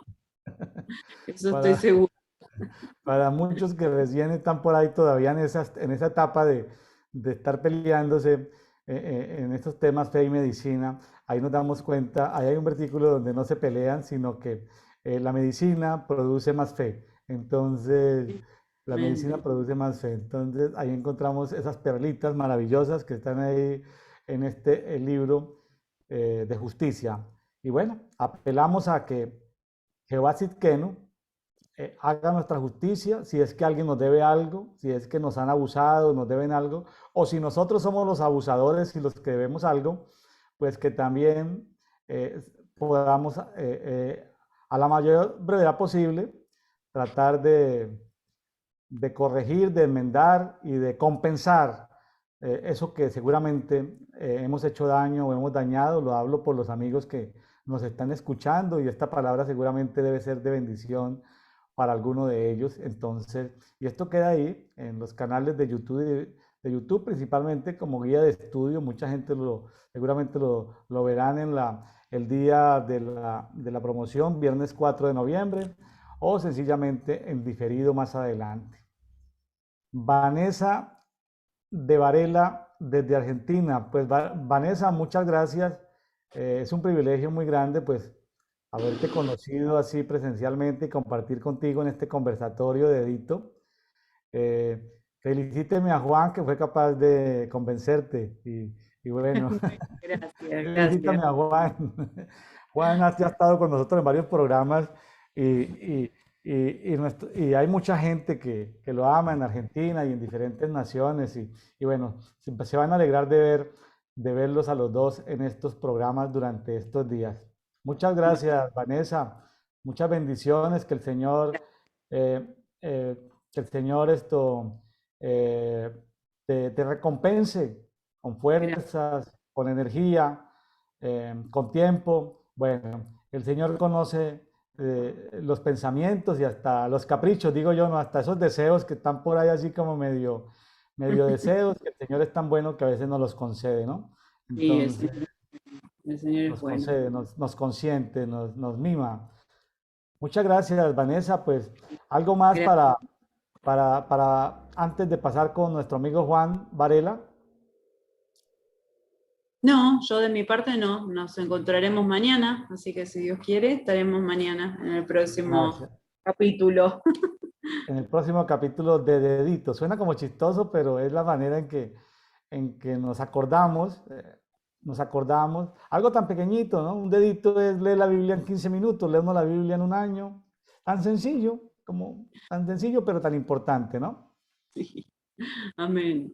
Speaker 3: eso estoy
Speaker 1: Para,
Speaker 3: segura.
Speaker 1: para muchos que recién están por ahí todavía en esa etapa de estar peleándose en estos temas fe y medicina, ahí nos damos cuenta, ahí hay un versículo donde no se pelean, sino que la medicina produce más fe. Entonces, la medicina
Speaker 3: Exactamente.
Speaker 1: produce más fe. Entonces, ahí encontramos esas perlitas maravillosas que están ahí en este libro de justicia. Y bueno, apelamos a que Jehová Sidkenu haga nuestra justicia, si es que alguien nos debe algo, si es que nos han abusado, nos deben algo, o si nosotros somos los abusadores y los que debemos algo, pues que también eh, podamos a la mayor brevedad posible tratar de corregir, de enmendar y de compensar eso que seguramente hemos hecho daño o hemos dañado. Lo hablo por los amigos que nos están escuchando y esta palabra seguramente debe ser de bendición para alguno de ellos. Entonces, y esto queda ahí en los canales de YouTube principalmente como guía de estudio. Mucha gente seguramente lo verán en el día de la promoción, viernes 4 de noviembre, o sencillamente en diferido más adelante. Vanessa de Varela desde Argentina. Pues Vanessa, muchas gracias. Es un privilegio muy grande pues haberte conocido así presencialmente y compartir contigo en este conversatorio de Edito. Felicíteme a Juan que fue capaz de convencerte y bueno,
Speaker 3: Gracias, gracias.
Speaker 1: felicítame a Juan. Juan ya ha estado con nosotros en varios programas y hay mucha gente que lo ama en Argentina y en diferentes naciones y bueno, se van a alegrar de verlos a los dos en estos programas durante estos días. Muchas gracias, Vanessa. Muchas bendiciones. Eh, que el Señor eh, te recompense con
Speaker 3: Gracias.
Speaker 1: fuerzas, con energía, con tiempo. Bueno, el Señor conoce los pensamientos y hasta los caprichos, digo yo, no, hasta esos deseos que están por ahí así como medio deseos, que el Señor es tan bueno que a veces nos los concede, ¿no?
Speaker 3: Sí,
Speaker 1: Entonces,
Speaker 3: el Señor es
Speaker 1: nos
Speaker 3: bueno.
Speaker 1: concede, nos consiente, nos mima. Muchas gracias, Vanessa. Pues algo más
Speaker 3: Gracias.
Speaker 1: para antes de pasar con nuestro amigo Juan Varela.
Speaker 3: No, yo de mi parte no, nos encontraremos mañana, así que si Dios quiere, estaremos mañana en el próximo
Speaker 1: Gracias.
Speaker 3: capítulo.
Speaker 1: En el próximo capítulo de Dedito. Suena como chistoso, pero es la manera en que nos acordamos, algo tan pequeñito, ¿no? Un dedito es leer la Biblia en 15 minutos, leemos la Biblia en un año, tan sencillo, tan sencillo, pero tan importante, ¿no?
Speaker 3: Sí. Amén.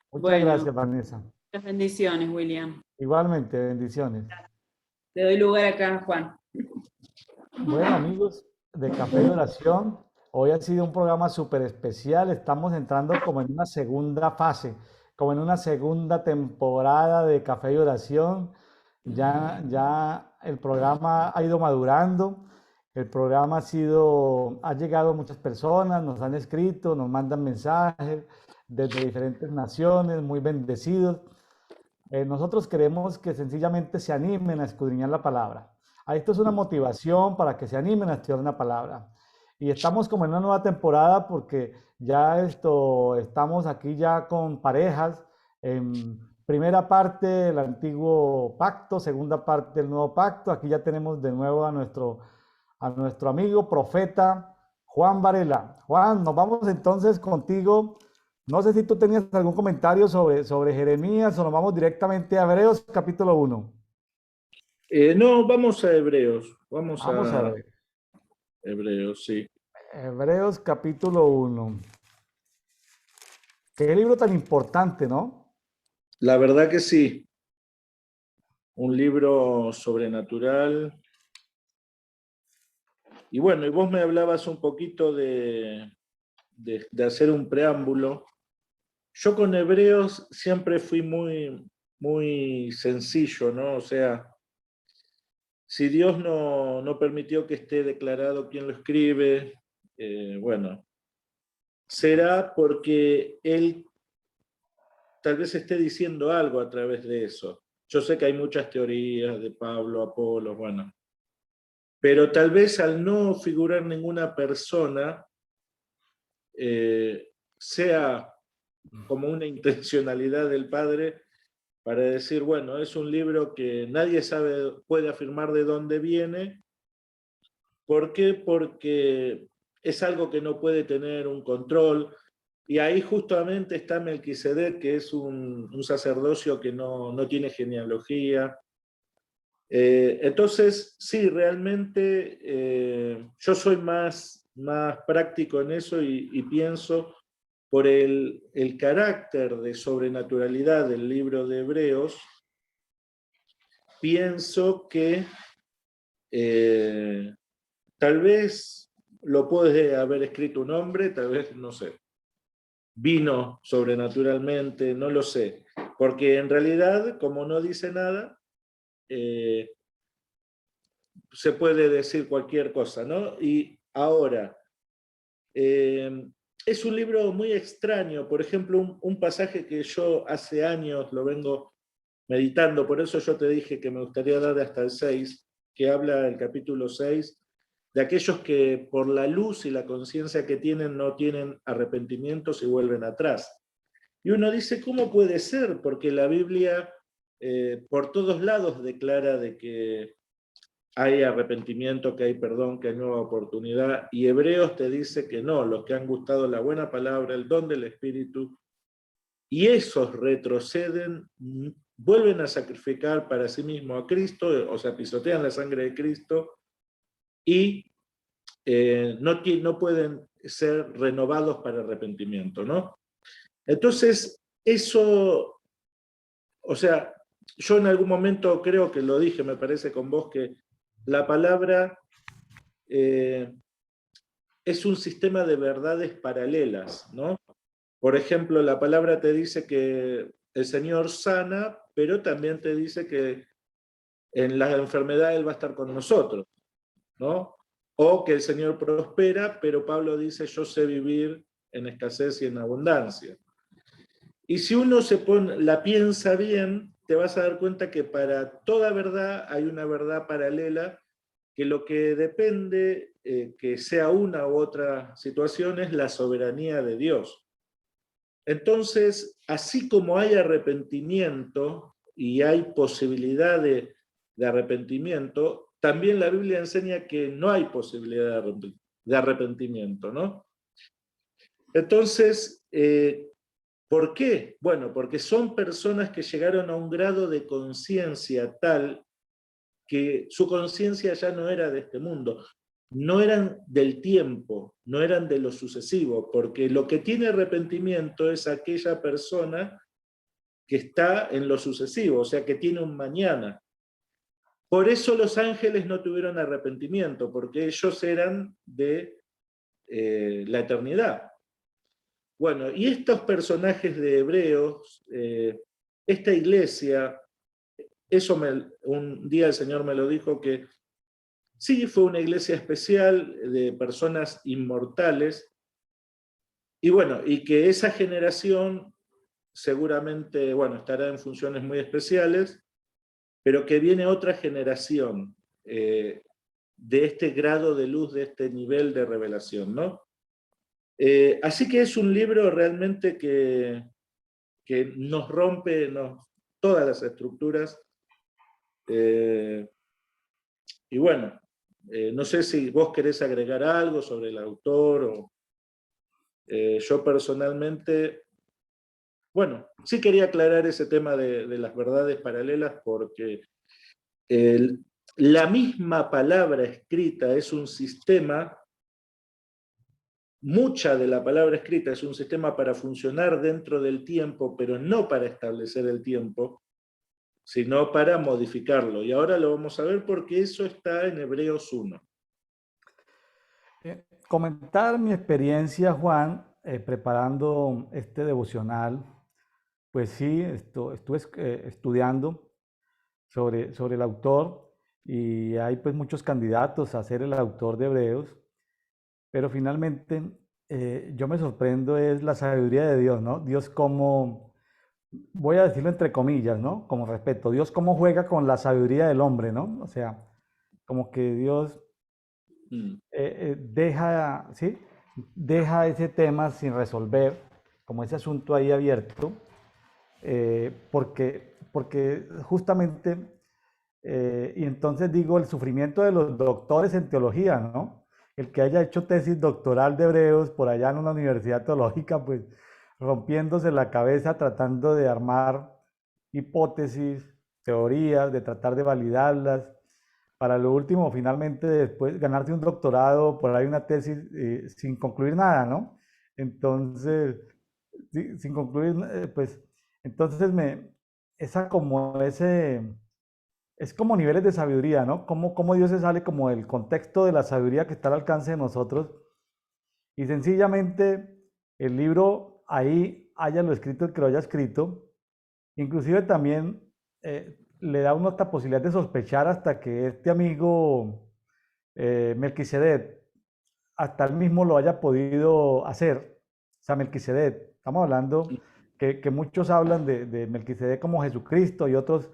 Speaker 1: Muchas
Speaker 3: Bueno,
Speaker 1: gracias, Vanessa.
Speaker 3: muchas bendiciones, William.
Speaker 1: Igualmente, bendiciones.
Speaker 3: Te doy lugar acá, Juan.
Speaker 1: Bueno, amigos de Café y Oración, hoy ha sido un programa súper especial. Estamos entrando como en una segunda fase, como en una segunda temporada de Café y Oración. Ya el programa ha ido madurando. El programa ha llegado a muchas personas, nos han escrito, nos mandan mensajes desde diferentes naciones, muy bendecidos. Nosotros queremos que sencillamente se animen a escudriñar la palabra. Esto es una motivación para que se animen a estudiar una palabra. Y estamos como en una nueva temporada porque estamos aquí ya con parejas. En primera parte del antiguo pacto, segunda parte del nuevo pacto. Aquí ya tenemos de nuevo a nuestro amigo profeta Juan Varela. Juan, nos vamos entonces contigo. No sé si tú tenías algún comentario sobre Jeremías o nos vamos directamente a Hebreos capítulo 1.
Speaker 2: No, vamos a Hebreos. Vamos
Speaker 1: Vamos a
Speaker 2: a
Speaker 1: ver.
Speaker 2: Hebreos, sí.
Speaker 1: Hebreos capítulo 1. Qué libro tan importante, ¿no?
Speaker 2: La verdad que sí. Un libro sobrenatural. Y bueno, y vos me hablabas un poquito de hacer un preámbulo. Yo con Hebreos siempre fui muy sencillo, ¿no? O sea, si Dios no permitió que esté declarado quién lo escribe, bueno, será porque Él tal vez esté diciendo algo a través de eso. Yo sé que hay muchas teorías de Pablo, Apolo, bueno, pero tal vez al no figurar ninguna persona, sea como una intencionalidad del Padre para decir, bueno, es un libro que nadie puede afirmar de dónde viene. ¿Por qué? Porque es algo que no puede tener un control. Y ahí justamente está Melquisedec, que es un sacerdocio que no tiene genealogía. Entonces, sí, realmente yo soy más práctico en eso y pienso por el carácter de sobrenaturalidad del libro de Hebreos, pienso que tal vez lo puede haber escrito un hombre, tal vez, no sé, vino sobrenaturalmente, no lo sé, porque en realidad, como no dice nada, se puede decir cualquier cosa, ¿no? Y ahora, es un libro muy extraño, por ejemplo, un pasaje que yo hace años lo vengo meditando, por eso yo te dije que me gustaría dar hasta el 6, que habla el capítulo 6, de aquellos que por la luz y la conciencia que tienen no tienen arrepentimientos y vuelven atrás. Y uno dice, ¿cómo puede ser? Porque la Biblia por todos lados declara de que hay arrepentimiento, que hay perdón, que hay nueva oportunidad, y Hebreos te dice que no, los que han gustado la buena palabra, el don del Espíritu, y esos retroceden, vuelven a sacrificar para sí mismo a Cristo, o sea, pisotean la sangre de Cristo, y no pueden ser renovados para arrepentimiento, ¿no? Entonces, eso, o sea, yo en algún momento creo que lo dije, me parece con vos, que la palabra es un sistema de verdades paralelas, ¿no? Por ejemplo, la palabra te dice que el Señor sana, pero también te dice que en la enfermedad Él va a estar con nosotros, ¿no? O que el Señor prospera, pero Pablo dice, yo sé vivir en escasez y en abundancia. Y si uno la piensa bien, te vas a dar cuenta que para toda verdad hay una verdad paralela, que lo que depende que sea una u otra situación es la soberanía de Dios. Entonces, así como hay arrepentimiento y hay posibilidad de arrepentimiento, también la Biblia enseña que no hay posibilidad de arrepentimiento, ¿no? Entonces, ¿por qué? Bueno, porque son personas que llegaron a un grado de conciencia tal que su conciencia ya no era de este mundo, no eran del tiempo, no eran de lo sucesivo, porque lo que tiene arrepentimiento es aquella persona que está en lo sucesivo, o sea, que tiene un mañana. Por eso los ángeles no tuvieron arrepentimiento, porque ellos eran de la eternidad. Bueno, y estos personajes de Hebreos, esta iglesia, un día el Señor me lo dijo, que sí fue una iglesia especial de personas inmortales, y bueno, y que esa generación seguramente, bueno, estará en funciones muy especiales, pero que viene otra generación de este grado de luz, de este nivel de revelación, ¿no? Así que es un libro realmente que nos rompe todas las estructuras. Y bueno, no sé si vos querés agregar algo sobre el autor. Yo personalmente, bueno, sí quería aclarar ese tema de las verdades paralelas porque la misma palabra escrita es un sistema. Mucha de la palabra escrita es un sistema para funcionar dentro del tiempo, pero no para establecer el tiempo, sino para modificarlo. Y ahora lo vamos a ver porque eso está en Hebreos 1.
Speaker 1: Comentar mi experiencia, Juan, preparando este devocional. Pues sí, estuve estudiando sobre el autor y hay pues muchos candidatos a ser el autor de Hebreos, pero finalmente yo me sorprendo es la sabiduría de Dios, ¿no? Dios como, voy a decirlo entre comillas, ¿no? Como respeto, Dios cómo juega con la sabiduría del hombre, ¿no? O sea, como que Dios deja, ¿sí? Deja ese tema sin resolver, como ese asunto ahí abierto, porque justamente, y entonces digo, el sufrimiento de los doctores en teología, ¿no? El que haya hecho tesis doctoral de Hebreos por allá en una universidad teológica, pues rompiéndose la cabeza tratando de armar hipótesis, teorías, de tratar de validarlas, para lo último, finalmente, después ganarse un doctorado, por ahí una tesis sin concluir nada, ¿no? Entonces, sin concluir, pues, entonces es como niveles de sabiduría, ¿no? Cómo Dios se sale como del contexto de la sabiduría que está al alcance de nosotros. Y sencillamente el libro ahí haya lo escrito el que lo haya escrito. Inclusive también le da uno esta posibilidad de sospechar hasta que este amigo Melquisedec, hasta él mismo lo haya podido hacer. O sea, Melquisedec, estamos hablando que muchos hablan de Melquisedec como Jesucristo y otros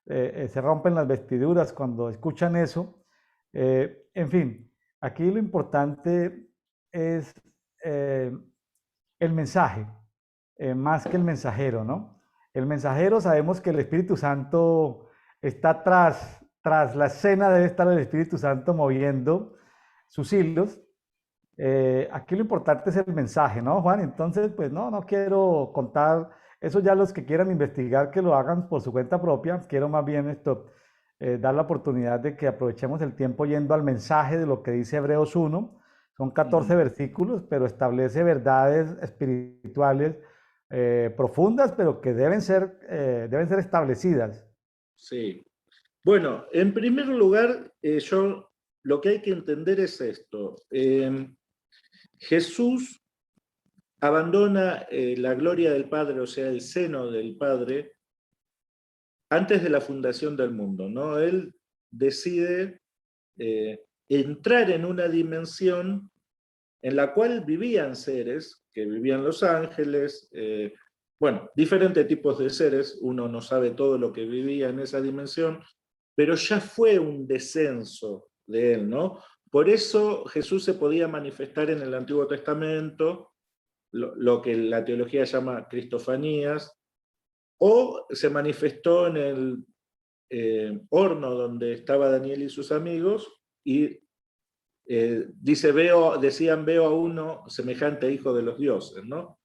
Speaker 1: se rompen las vestiduras cuando escuchan eso. En fin, aquí lo importante es el mensaje, más que el mensajero, ¿no? El mensajero sabemos que el Espíritu Santo está tras la escena, debe estar el Espíritu Santo moviendo sus hilos. Aquí lo importante es el mensaje, ¿no, Juan? Entonces, pues no quiero contar eso, ya los que quieran investigar que lo hagan por su cuenta propia. Quiero más bien dar la oportunidad de que aprovechemos el tiempo yendo al mensaje de lo que dice Hebreos 1. Son 14 versículos, pero establece verdades espirituales profundas, pero que deben ser establecidas.
Speaker 2: Sí. Bueno, en primer lugar, lo que hay que entender es esto. Jesús abandona la gloria del Padre, o sea, el seno del Padre, antes de la fundación del mundo, ¿no? Él decide entrar en una dimensión en la cual vivían seres, que vivían los ángeles, bueno, diferentes tipos de seres, uno no sabe todo lo que vivía en esa dimensión, pero ya fue un descenso de él, ¿no? Por eso Jesús se podía manifestar en el Antiguo Testamento, lo que la teología llama cristofanías, o se manifestó en el horno donde estaba Daniel y sus amigos, y decían, veo a uno semejante a hijo de los dioses, ¿no?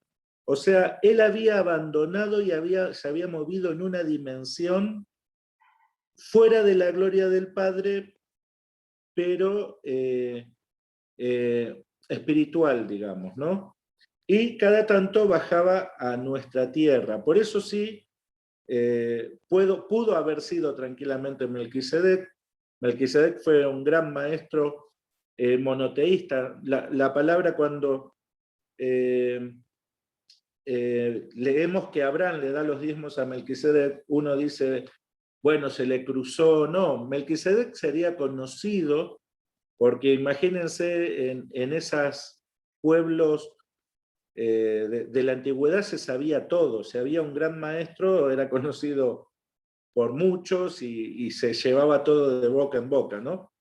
Speaker 2: O sea, él había abandonado y se había movido en una dimensión fuera de la gloria del Padre, pero espiritual, digamos, ¿no? Y cada tanto bajaba a nuestra tierra. Por eso sí, pudo haber sido tranquilamente Melquisedec. Melquisedec fue un gran maestro monoteísta. La palabra cuando leemos que Abraham le da los diezmos a Melquisedec, uno dice, bueno, se le cruzó. No, Melquisedec sería conocido porque imagínense en esos pueblos de la antigüedad se sabía todo. Si había un gran maestro, era conocido por muchos y se llevaba todo de boca en boca, ¿no?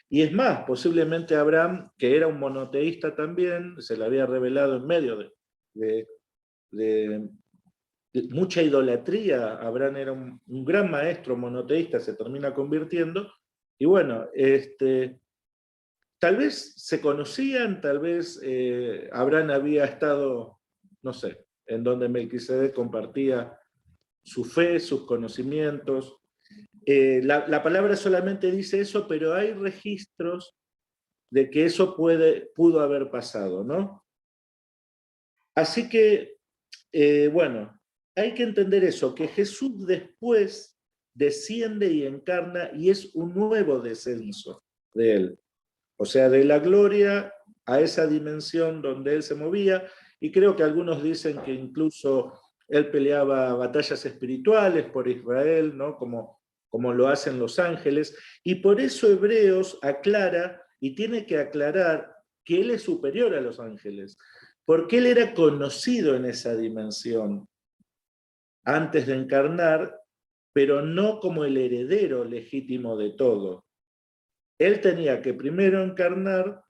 Speaker 2: Y es más, posiblemente Abraham, que era un monoteísta también, se le había revelado en medio de mucha idolatría. Abraham era un gran maestro monoteísta, se termina convirtiendo, y bueno, tal vez se conocían, tal vez Abraham había estado, no sé, en donde Melquisedec compartía su fe, sus conocimientos. La palabra solamente dice eso, pero hay registros de que eso pudo haber pasado, ¿no? Así que, bueno, hay que entender eso, que Jesús después desciende y encarna y es un nuevo descenso de él. O sea, de la gloria a esa dimensión donde él se movía, y creo que algunos dicen que incluso él peleaba batallas espirituales por Israel, ¿no? Como lo hacen los ángeles, y por eso Hebreos aclara, y tiene que aclarar, que él es superior a los ángeles, porque él era conocido en esa dimensión antes de encarnar, pero no como el heredero legítimo de todo. Él tenía que primero encarnar,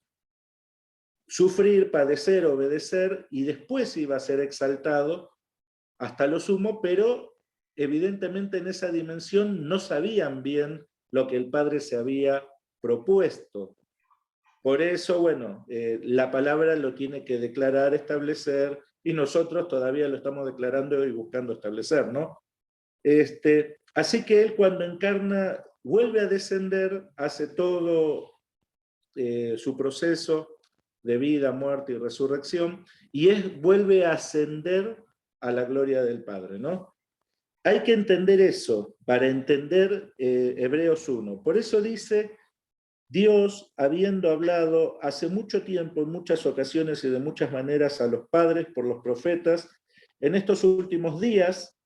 Speaker 2: sufrir, padecer, obedecer, y después iba a ser exaltado hasta lo sumo, pero evidentemente en esa dimensión no sabían bien lo que el Padre se había propuesto. Por eso, bueno, la palabra lo tiene que declarar, establecer, y nosotros todavía lo estamos declarando y buscando establecer, ¿no? Así que él cuando encarna vuelve a descender, hace todo su proceso de vida, muerte y resurrección, y vuelve a ascender a la gloria del Padre, ¿no? Hay que entender eso para entender Hebreos 1. Por eso dice, Dios, habiendo hablado hace mucho tiempo, en muchas ocasiones y de muchas maneras a los padres por los profetas, en estos últimos días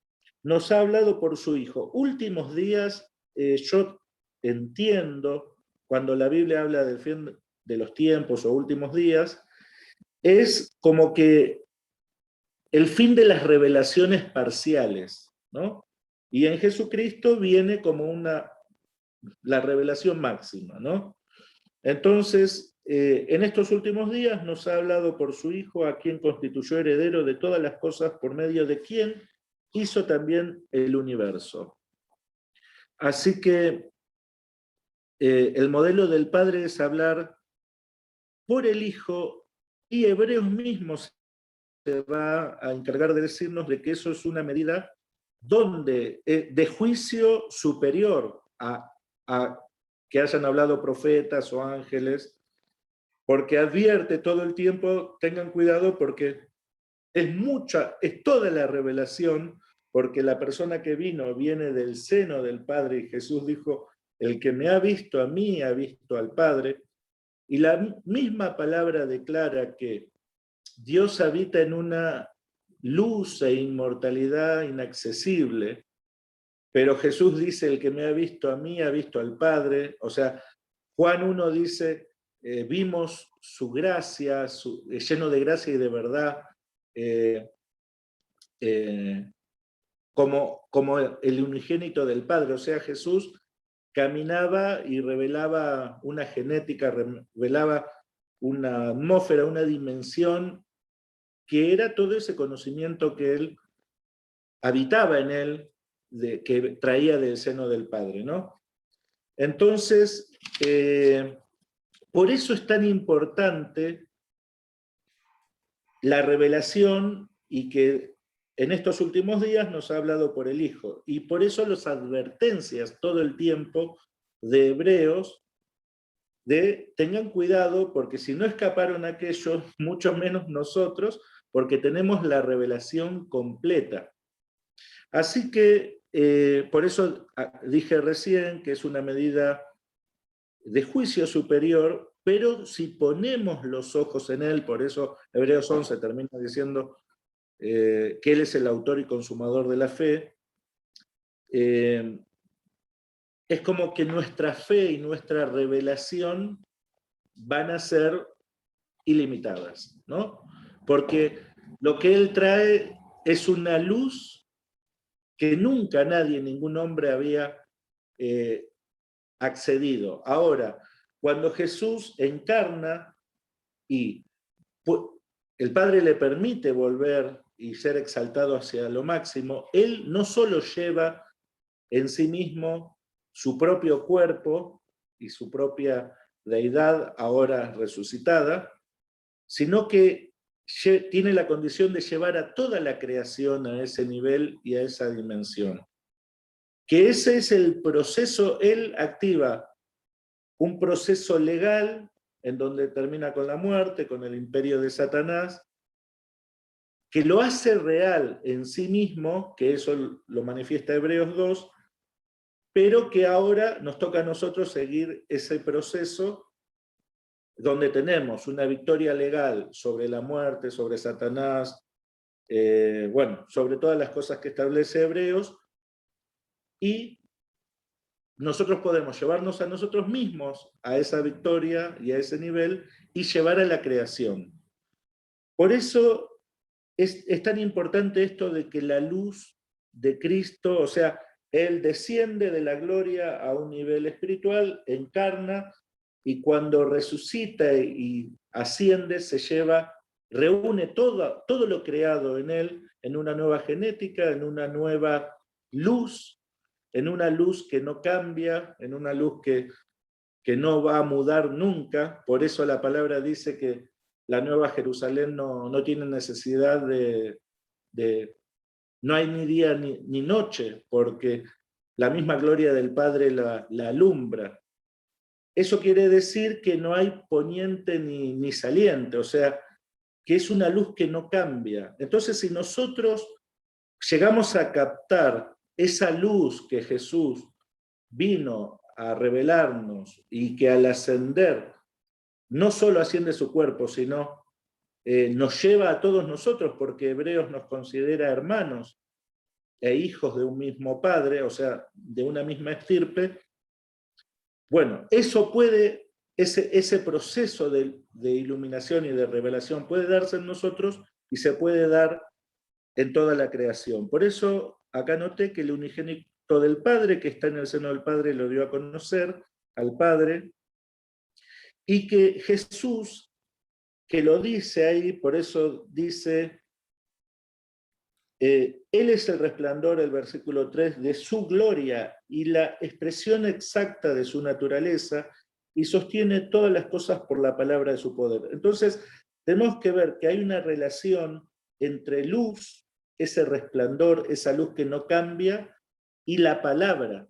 Speaker 2: nos ha hablado por su Hijo. Últimos días, yo entiendo, cuando la Biblia habla del fin de los tiempos o últimos días, es como que el fin de las revelaciones parciales, ¿no? Y en Jesucristo viene como la revelación máxima, ¿no? Entonces, en estos últimos días nos ha hablado por su Hijo, a quien constituyó heredero de todas las cosas, por medio de quien hizo también el universo. Así que el modelo del Padre es hablar por el Hijo, y Hebreos mismos se va a encargar de decirnos de que eso es una medida de juicio superior a que hayan hablado profetas o ángeles, porque advierte todo el tiempo, tengan cuidado porque es toda la revelación, porque la persona que viene del seno del Padre, y Jesús dijo, el que me ha visto a mí ha visto al Padre, y la misma palabra declara que Dios habita en una luz e inmortalidad inaccesible, pero Jesús dice, el que me ha visto a mí ha visto al Padre. O sea, Juan 1 dice, vimos su gracia, lleno de gracia y de verdad, como el unigénito del Padre. O sea, Jesús caminaba y revelaba una genética, revelaba una atmósfera, una dimensión que era todo ese conocimiento que él habitaba en él, que traía del seno del Padre, ¿no? Entonces, por eso es tan importante la revelación, y que en estos últimos días nos ha hablado por el Hijo. Y por eso las advertencias todo el tiempo de Hebreos, de tengan cuidado, porque si no escaparon aquellos, mucho menos nosotros, porque tenemos la revelación completa. Así que, por eso dije recién que es una medida de juicio superior, pero si ponemos los ojos en él, por eso Hebreos 11 termina diciendo que él es el autor y consumador de la fe, es como que nuestra fe y nuestra revelación van a ser ilimitadas, ¿no? Porque lo que él trae es una luz que nunca nadie, ningún hombre había accedido. Ahora, cuando Jesús encarna y el Padre le permite volver y ser exaltado hacia lo máximo, él no solo lleva en sí mismo su propio cuerpo y su propia deidad ahora resucitada, sino que tiene la condición de llevar a toda la creación a ese nivel y a esa dimensión. Que ese es el proceso, él activa un proceso legal en donde termina con la muerte, con el imperio de Satanás, que lo hace real en sí mismo, que eso lo manifiesta Hebreos 2, pero que ahora nos toca a nosotros seguir ese proceso donde tenemos una victoria legal sobre la muerte, sobre Satanás, bueno, sobre todas las cosas que establece Hebreos, y nosotros podemos llevarnos a nosotros mismos a esa victoria y a ese nivel y llevar a la creación. Por eso es tan importante esto de que la luz de Cristo, o sea, Él desciende de la gloria a un nivel espiritual, encarna, y cuando resucita y asciende, se lleva, reúne todo lo creado en Él en una nueva genética, en una nueva luz, en una luz que no cambia, en una luz que no va a mudar nunca. Por eso la palabra dice que la Nueva Jerusalén no tiene necesidad no hay ni día ni noche, porque la misma gloria del Padre la alumbra. Eso quiere decir que no hay poniente ni saliente, o sea, que es una luz que no cambia. Entonces, si nosotros llegamos a captar esa luz que Jesús vino a revelarnos y que al ascender no solo asciende su cuerpo, sino nos lleva a todos nosotros, porque Hebreos nos considera hermanos e hijos de un mismo padre, o sea, de una misma estirpe. Bueno, eso puede, ese proceso de iluminación y de revelación puede darse en nosotros y se puede dar en toda la creación. Por eso acá noté que el unigénito del Padre, que está en el seno del Padre, lo dio a conocer al Padre, y que Jesús, que lo dice ahí, por eso dice, Él es el resplandor, el versículo 3, de su gloria y la expresión exacta de su naturaleza, y sostiene todas las cosas por la palabra de su poder. Entonces, tenemos que ver que hay una relación entre luz, ese resplandor, esa luz que no cambia, y la palabra.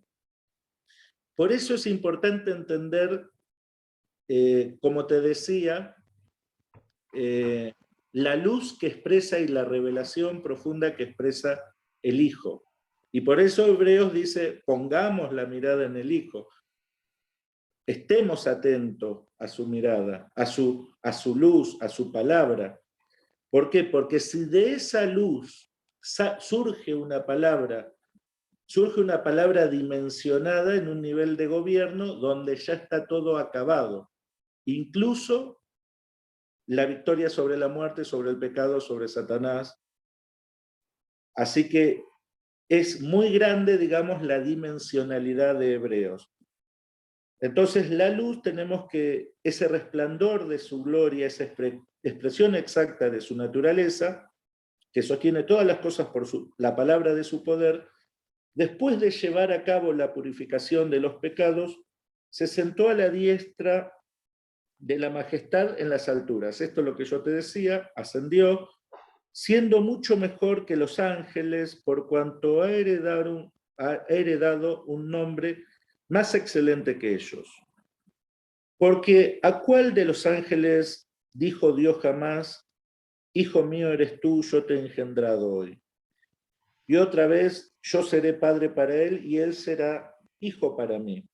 Speaker 2: Por eso es importante entender, como te decía, la luz que expresa y la revelación profunda que expresa el Hijo. Y por eso Hebreos dice, pongamos la mirada en el Hijo. Estemos atentos a su mirada, a su luz, a su palabra. ¿Por qué? Porque si de esa luz surge una palabra dimensionada en un nivel de gobierno donde ya está todo acabado. Incluso la victoria sobre la muerte, sobre el pecado, sobre Satanás. Así que es muy grande, digamos, la dimensionalidad de Hebreos. Entonces, la luz, tenemos que ese resplandor de su gloria, esa expresión exacta de su naturaleza, que sostiene todas las cosas por la palabra de su poder, después de llevar a cabo la purificación de los pecados, se sentó a la diestra de la majestad en las alturas. Esto es lo que yo te decía, ascendió, siendo mucho mejor que los ángeles, por cuanto ha heredado un nombre más excelente que ellos. Porque ¿a cuál de los ángeles dijo Dios jamás, Hijo mío eres tú, yo te he engendrado hoy? Y otra vez, yo seré padre para él y él será hijo para mí.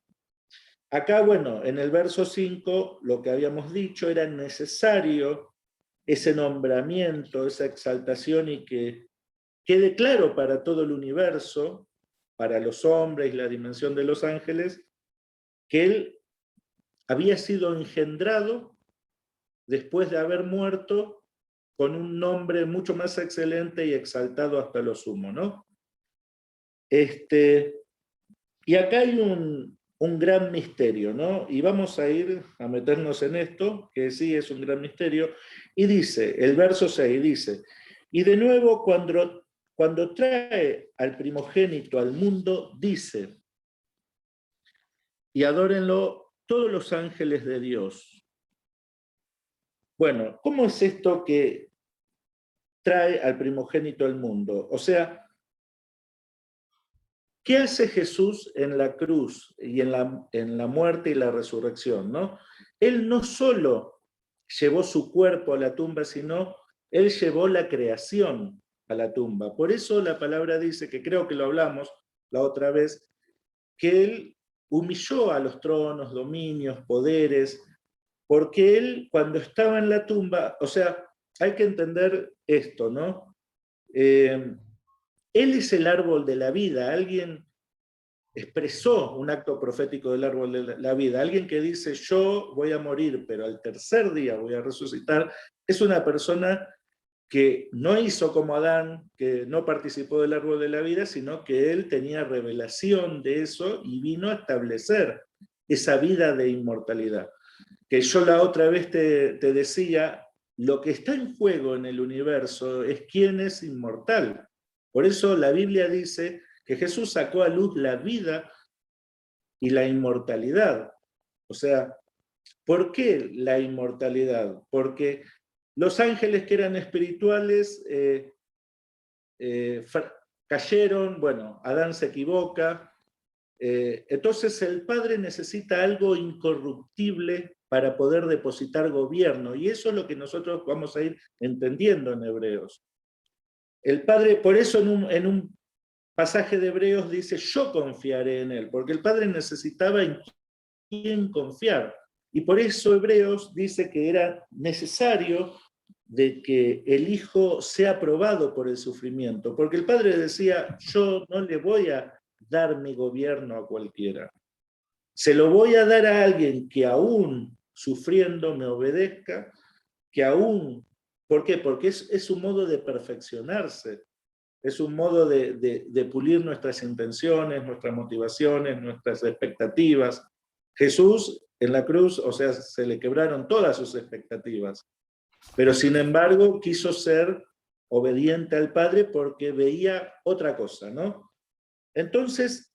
Speaker 2: Acá, bueno, en el verso 5, lo que habíamos dicho, era necesario ese nombramiento, esa exaltación y que quede claro para todo el universo, para los hombres y la dimensión de los ángeles, que él había sido engendrado después de haber muerto con un nombre mucho más excelente y exaltado hasta lo sumo, ¿no? Y acá hay un gran misterio, ¿no? Y vamos a ir a meternos en esto, que sí es un gran misterio, y dice, el verso 6 dice, y de nuevo cuando trae al primogénito al mundo, dice, y adórenlo todos los ángeles de Dios. Bueno, ¿cómo es esto que trae al primogénito al mundo? O sea, ¿qué hace Jesús en la cruz y en la muerte y la resurrección, ¿no? Él no solo llevó su cuerpo a la tumba, sino él llevó la creación a la tumba. Por eso la palabra dice, que creo que lo hablamos la otra vez, que él humilló a los tronos, dominios, poderes, porque él cuando estaba en la tumba, o sea, hay que entender esto, ¿no? Él es el árbol de la vida, alguien expresó un acto profético del árbol de la vida, alguien que dice yo voy a morir, pero al tercer día voy a resucitar, es una persona que no hizo como Adán, que no participó del árbol de la vida, sino que él tenía revelación de eso y vino a establecer esa vida de inmortalidad. Que yo la otra vez te decía, lo que está en juego en el universo es quién es inmortal. Por eso la Biblia dice que Jesús sacó a luz la vida y la inmortalidad. O sea, ¿por qué la inmortalidad? Porque los ángeles que eran espirituales cayeron, bueno, Adán se equivoca, entonces el Padre necesita algo incorruptible para poder depositar gobierno, y eso es lo que nosotros vamos a ir entendiendo en Hebreos. El Padre, por eso en un pasaje de Hebreos dice, yo confiaré en él, porque el Padre necesitaba en quién confiar, y por eso Hebreos dice que era necesario de que el Hijo sea probado por el sufrimiento, porque el Padre decía, yo no le voy a dar mi gobierno a cualquiera. Se lo voy a dar a alguien que aún sufriendo me obedezca, que aún, ¿por qué? Porque es un modo de perfeccionarse, es un modo de pulir nuestras intenciones, nuestras motivaciones, nuestras expectativas. Jesús en la cruz, o sea, se le quebraron todas sus expectativas, pero sin embargo quiso ser obediente al Padre porque veía otra cosa, ¿no? Entonces,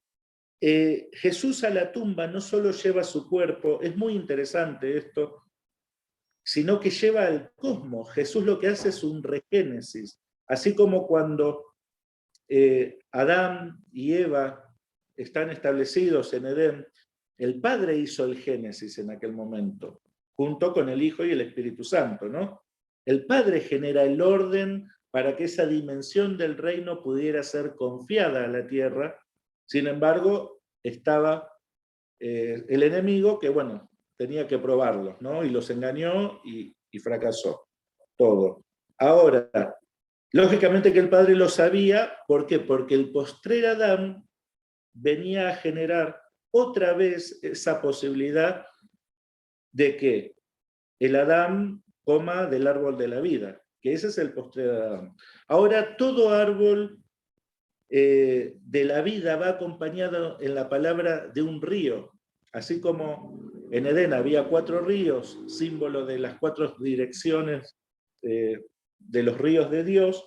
Speaker 2: Jesús a la tumba no solo lleva su cuerpo, es muy interesante esto, sino que lleva al cosmos. Jesús lo que hace es un regénesis, así como cuando Adán y Eva están establecidos en Edén, el Padre hizo el génesis en aquel momento, junto con el Hijo y el Espíritu Santo, ¿no? El Padre genera el orden para que esa dimensión del reino pudiera ser confiada a la tierra. Sin embargo, estaba el enemigo que, bueno, tenía que probarlos, ¿no? Y los engañó y fracasó todo. Ahora, lógicamente que el Padre lo sabía, ¿por qué? Porque el postrer Adán venía a generar otra vez esa posibilidad de que el Adán coma del árbol de la vida, que ese es el postrer Adán. Ahora, todo árbol de la vida va acompañado en la palabra de un río, así como en Edén había 4 ríos, símbolo de las 4 direcciones de los ríos de Dios.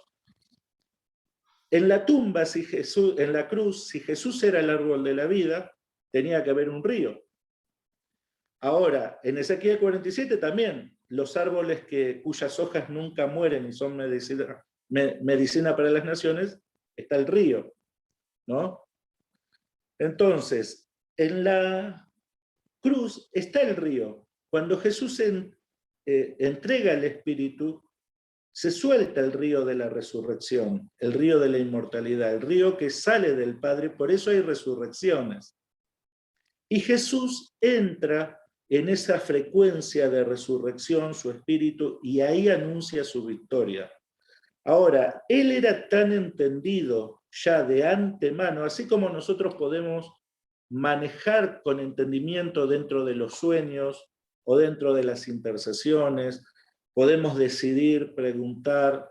Speaker 2: en la tumba, en la cruz, si Jesús era el árbol de la vida, tenía que haber un río. Ahora, en Ezequiel 47 también, los árboles cuyas hojas nunca mueren y son medicina para las naciones, está el río, ¿no? Entonces, en la cruz está el río. Cuando Jesús entrega el Espíritu, se suelta el río de la resurrección, el río de la inmortalidad, el río que sale del Padre, por eso hay resurrecciones. Y Jesús entra en esa frecuencia de resurrección, su Espíritu, y ahí anuncia su victoria. Ahora, él era tan entendido ya de antemano, así como nosotros podemos manejar con entendimiento dentro de los sueños o dentro de las intercesiones, podemos decidir, preguntar.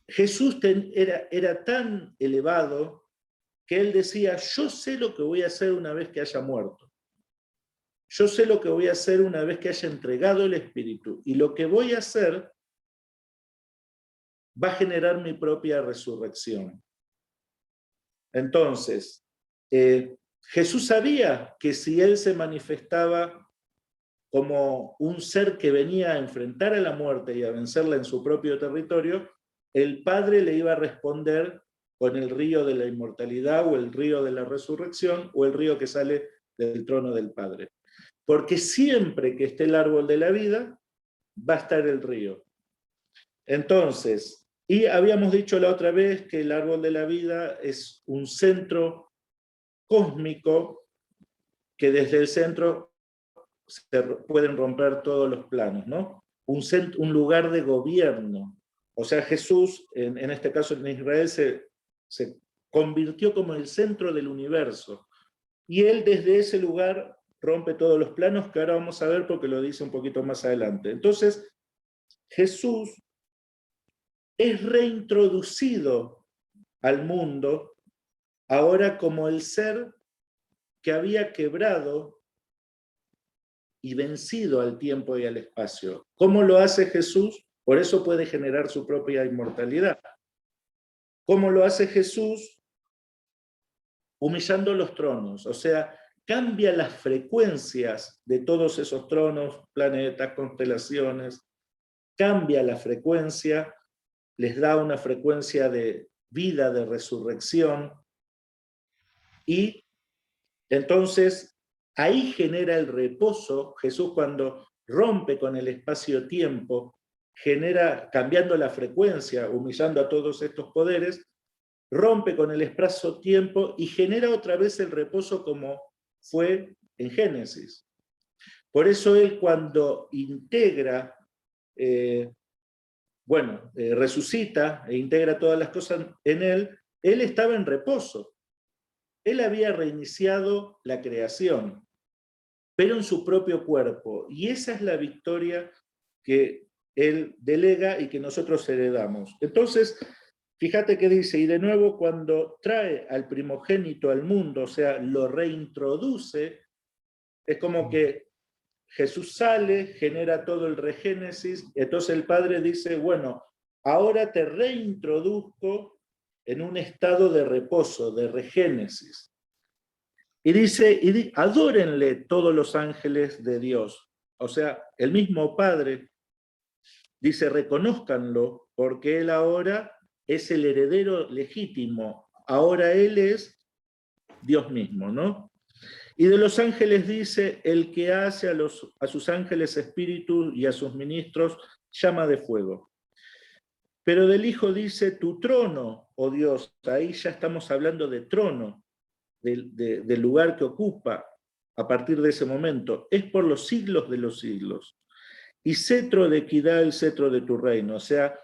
Speaker 2: Jesús era tan elevado que él decía, yo sé lo que voy a hacer una vez que haya muerto. Yo sé lo que voy a hacer una vez que haya entregado el Espíritu. Y lo que voy a hacer va a generar mi propia resurrección. Entonces, Jesús sabía que si él se manifestaba como un ser que venía a enfrentar a la muerte y a vencerla en su propio territorio, el Padre le iba a responder con el río de la inmortalidad o el río de la resurrección o el río que sale del trono del Padre. Porque siempre que esté el árbol de la vida, va a estar el río. Entonces, y habíamos dicho la otra vez que el árbol de la vida es un centro cósmico que desde el centro se pueden romper todos los planos, ¿no? Un lugar de gobierno. O sea, Jesús, en este caso en Israel, se convirtió como el centro del universo. Y él desde ese lugar rompe todos los planos, que ahora vamos a ver porque lo dice un poquito más adelante. Entonces, Jesús es reintroducido al mundo ahora como el ser que había quebrado y vencido al tiempo y al espacio. ¿Cómo lo hace Jesús? Por eso puede generar su propia inmortalidad. ¿Cómo lo hace Jesús? Humillando los tronos, o sea, cambia las frecuencias de todos esos tronos, planetas, constelaciones, cambia la frecuencia, les da una frecuencia de vida, de resurrección, y entonces ahí genera el reposo. Jesús, cuando rompe con el espacio-tiempo, genera, cambiando la frecuencia, humillando a todos estos poderes, rompe con el espacio-tiempo y genera otra vez el reposo como fue en Génesis. Por eso él, cuando integra, resucita e integra todas las cosas en él estaba en reposo. Él había reiniciado la creación, pero en su propio cuerpo. Y esa es la victoria que él delega y que nosotros heredamos. Entonces, fíjate que dice, y de nuevo cuando trae al primogénito al mundo, o sea, lo reintroduce, es como que Jesús sale, genera todo el regénesis, entonces el Padre dice, bueno, ahora te reintroduzco en un estado de reposo, de regénesis. Y dice, adórenle todos los ángeles de Dios. O sea, el mismo Padre dice, reconózcanlo, porque Él ahora es el heredero legítimo. Ahora Él es Dios mismo, ¿no? Y de los ángeles dice, el que hace a sus ángeles espíritus y a sus ministros llama de fuego. Pero del Hijo dice, tu trono, oh Dios, ahí ya estamos hablando de trono, del lugar que ocupa a partir de ese momento, es por los siglos de los siglos. Y cetro de equidad, el cetro de tu reino. O sea,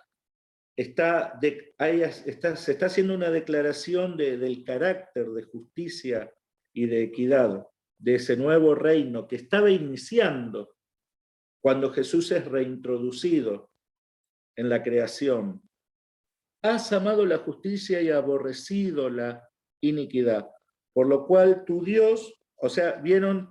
Speaker 2: se está haciendo una declaración del carácter de justicia y de equidad de ese nuevo reino que estaba iniciando cuando Jesús es reintroducido en la creación. Has amado la justicia y aborrecido la iniquidad, por lo cual tu Dios, o sea, vieron,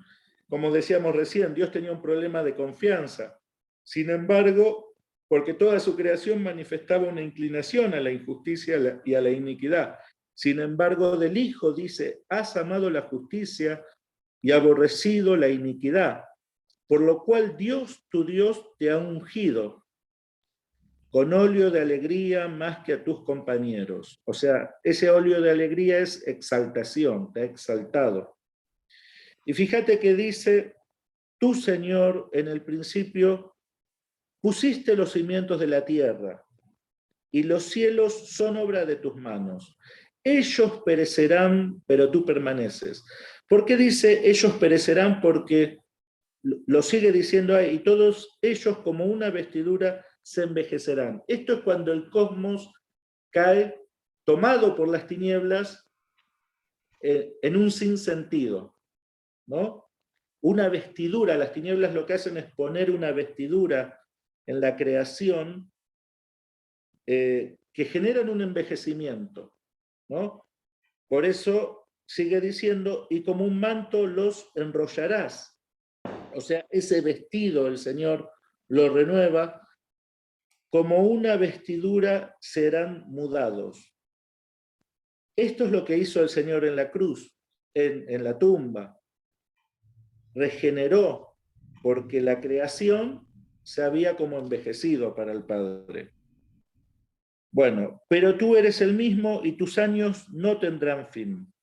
Speaker 2: como decíamos recién, Dios tenía un problema de confianza. Sin embargo, porque toda su creación manifestaba una inclinación a la injusticia y a la iniquidad. Sin embargo, del Hijo dice, has amado la justicia y aborrecido la iniquidad, por lo cual Dios, tu Dios, te ha ungido con óleo de alegría más que a tus compañeros. O sea, ese óleo de alegría es exaltación, te ha exaltado. Y fíjate que dice, tú, Señor, en el principio pusiste los cimientos de la tierra, y los cielos son obra de tus manos. Ellos perecerán, pero tú permaneces. ¿Por qué dice ellos perecerán? Porque lo sigue diciendo ahí, y todos ellos como una vestidura se envejecerán. Esto es cuando el cosmos cae tomado por las tinieblas en un sinsentido, ¿no? Una vestidura, las tinieblas lo que hacen es poner una vestidura en la creación que generan un envejecimiento, ¿no? Por eso sigue diciendo, y como un manto los enrollarás. O sea, ese vestido el Señor lo renueva, como una vestidura serán mudados. Esto es lo que hizo el Señor en la cruz, en la tumba. Regeneró, porque la creación se había como envejecido para el Padre. Bueno, pero tú eres el mismo y tus años no tendrán fin.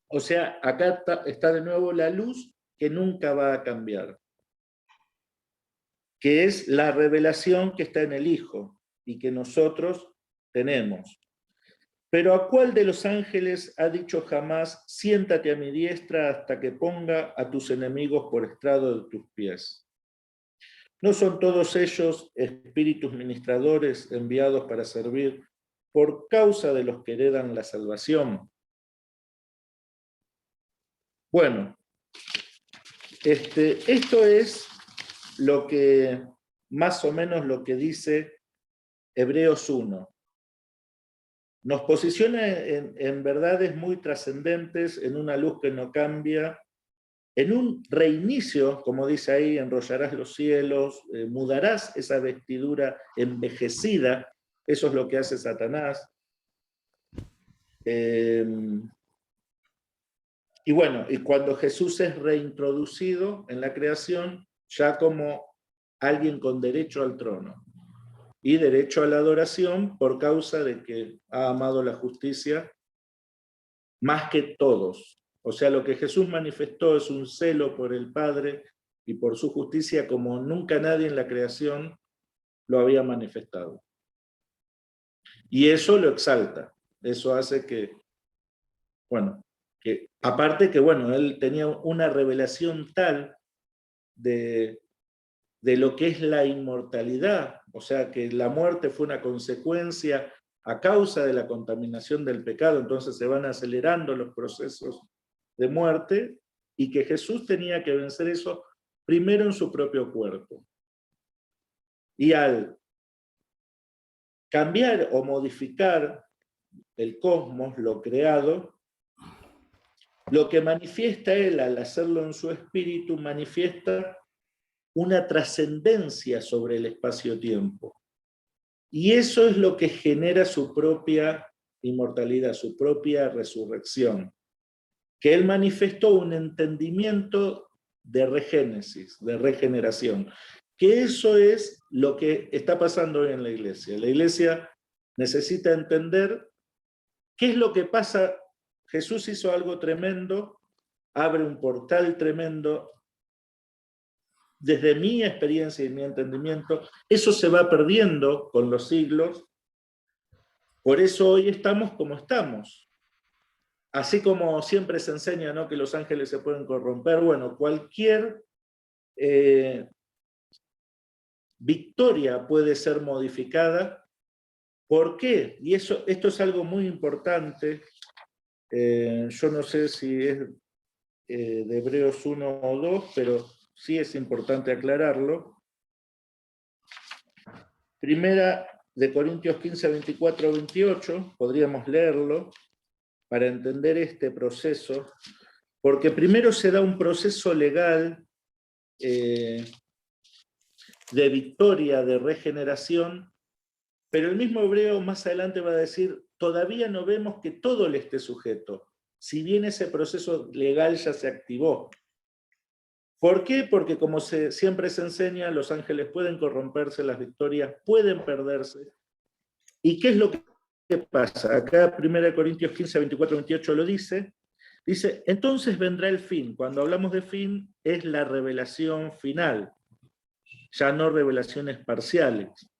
Speaker 2: O sea, acá está de nuevo la luz que nunca va a cambiar, que es la revelación que está en el Hijo y que nosotros tenemos. Pero ¿a cuál de los ángeles ha dicho jamás, siéntate a mi diestra hasta que ponga a tus enemigos por estrado de tus pies? ¿No son todos ellos espíritus ministradores enviados para servir por causa de los que heredan la salvación? Bueno, esto es lo que, más o menos lo que dice Hebreos 1. Nos posiciona en verdades muy trascendentes, en una luz que no cambia, en un reinicio, como dice ahí, enrollarás los cielos, mudarás esa vestidura envejecida, eso es lo que hace Satanás. Y bueno, y cuando Jesús es reintroducido en la creación, ya como alguien con derecho al trono y derecho a la adoración por causa de que ha amado la justicia más que todos. O sea, lo que Jesús manifestó es un celo por el Padre y por su justicia como nunca nadie en la creación lo había manifestado. Y eso lo exalta. Eso hace que, bueno, que aparte que, bueno, él tenía una revelación tal de lo que es la inmortalidad, o sea, que la muerte fue una consecuencia a causa de la contaminación del pecado, entonces se van acelerando los procesos de muerte, y que Jesús tenía que vencer eso primero en su propio cuerpo. Y al cambiar o modificar el cosmos, lo creado, lo que manifiesta él al hacerlo en su espíritu, manifiesta una trascendencia sobre el espacio-tiempo. Y eso es lo que genera su propia inmortalidad, su propia resurrección. Que él manifestó un entendimiento de regénesis, de regeneración. Que eso es lo que está pasando hoy en la iglesia. La iglesia necesita entender qué es lo que pasa. Jesús hizo algo tremendo, abre un portal tremendo. Desde mi experiencia y mi entendimiento, eso se va perdiendo con los siglos. Por eso hoy estamos como estamos. Así como siempre se enseña, ¿no?, que los ángeles se pueden corromper, bueno, cualquier victoria puede ser modificada. ¿Por qué? Y esto es algo muy importante. Yo no sé si es de Hebreos 1 o 2, pero sí es importante aclararlo. Primera de Corintios 15, 24, 28, podríamos leerlo para entender este proceso, porque primero se da un proceso legal de victoria, de regeneración, pero el mismo Hebreo más adelante va a decir, todavía no vemos que todo le esté sujeto, si bien ese proceso legal ya se activó. ¿Por qué? Porque como siempre se enseña, los ángeles pueden corromperse, las victorias pueden perderse. ¿Y qué es lo que pasa? Acá 1 Corintios 15, 24, 28 lo dice. Dice, entonces vendrá el fin. Cuando hablamos de fin, es la revelación final, ya no revelaciones parciales.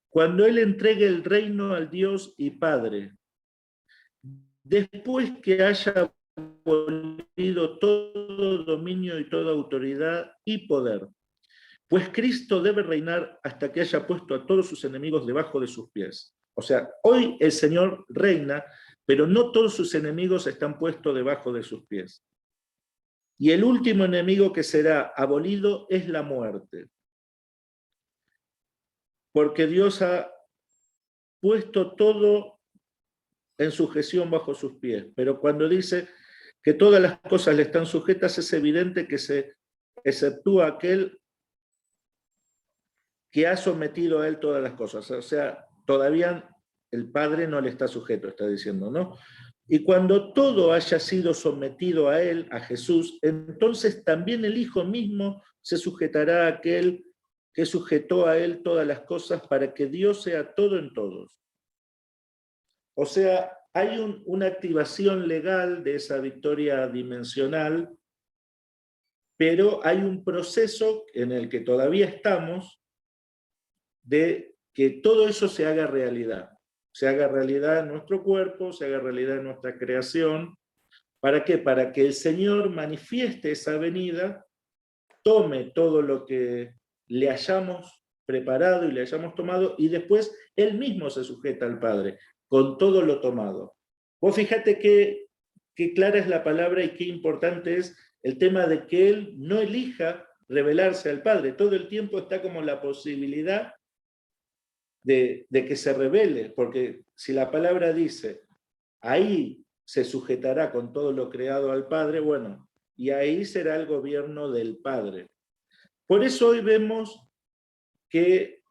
Speaker 2: Cuando Él entregue el reino al Dios y Padre, después que haya abolido todo dominio y toda autoridad y poder, pues Cristo debe reinar hasta que haya puesto a todos sus enemigos debajo de sus pies. O sea, hoy el Señor reina, pero no todos sus enemigos están puestos debajo de sus pies. Y el último enemigo que será abolido es la muerte. Porque Dios ha puesto todo en sujeción bajo sus pies. Pero cuando dice que todas las cosas le están sujetas, es evidente que se exceptúa aquel que ha sometido a él todas las cosas. O sea, todavía el Padre no le está sujeto, está diciendo, ¿no? Y cuando todo haya sido sometido a él, a Jesús, entonces también el Hijo mismo se sujetará a aquel que sujetó a él todas las cosas para que Dios sea todo en todos. O sea, hay una activación legal de esa victoria dimensional, pero hay un proceso en el que todavía estamos de que todo eso se haga realidad. Se haga realidad en nuestro cuerpo, se haga realidad en nuestra creación. ¿Para qué? Para que el Señor manifieste esa venida, tome todo lo que le hayamos preparado y le hayamos tomado, y después Él mismo se sujeta al Padre, con todo lo tomado. Vos fíjate qué clara es la palabra y qué importante es el tema de que Él no elija revelarse al Padre. Todo el tiempo está como la posibilidad de que se revele, porque si la palabra dice, ahí se sujetará con todo lo creado al Padre, bueno, y ahí será el gobierno del Padre. Por eso hoy vemos que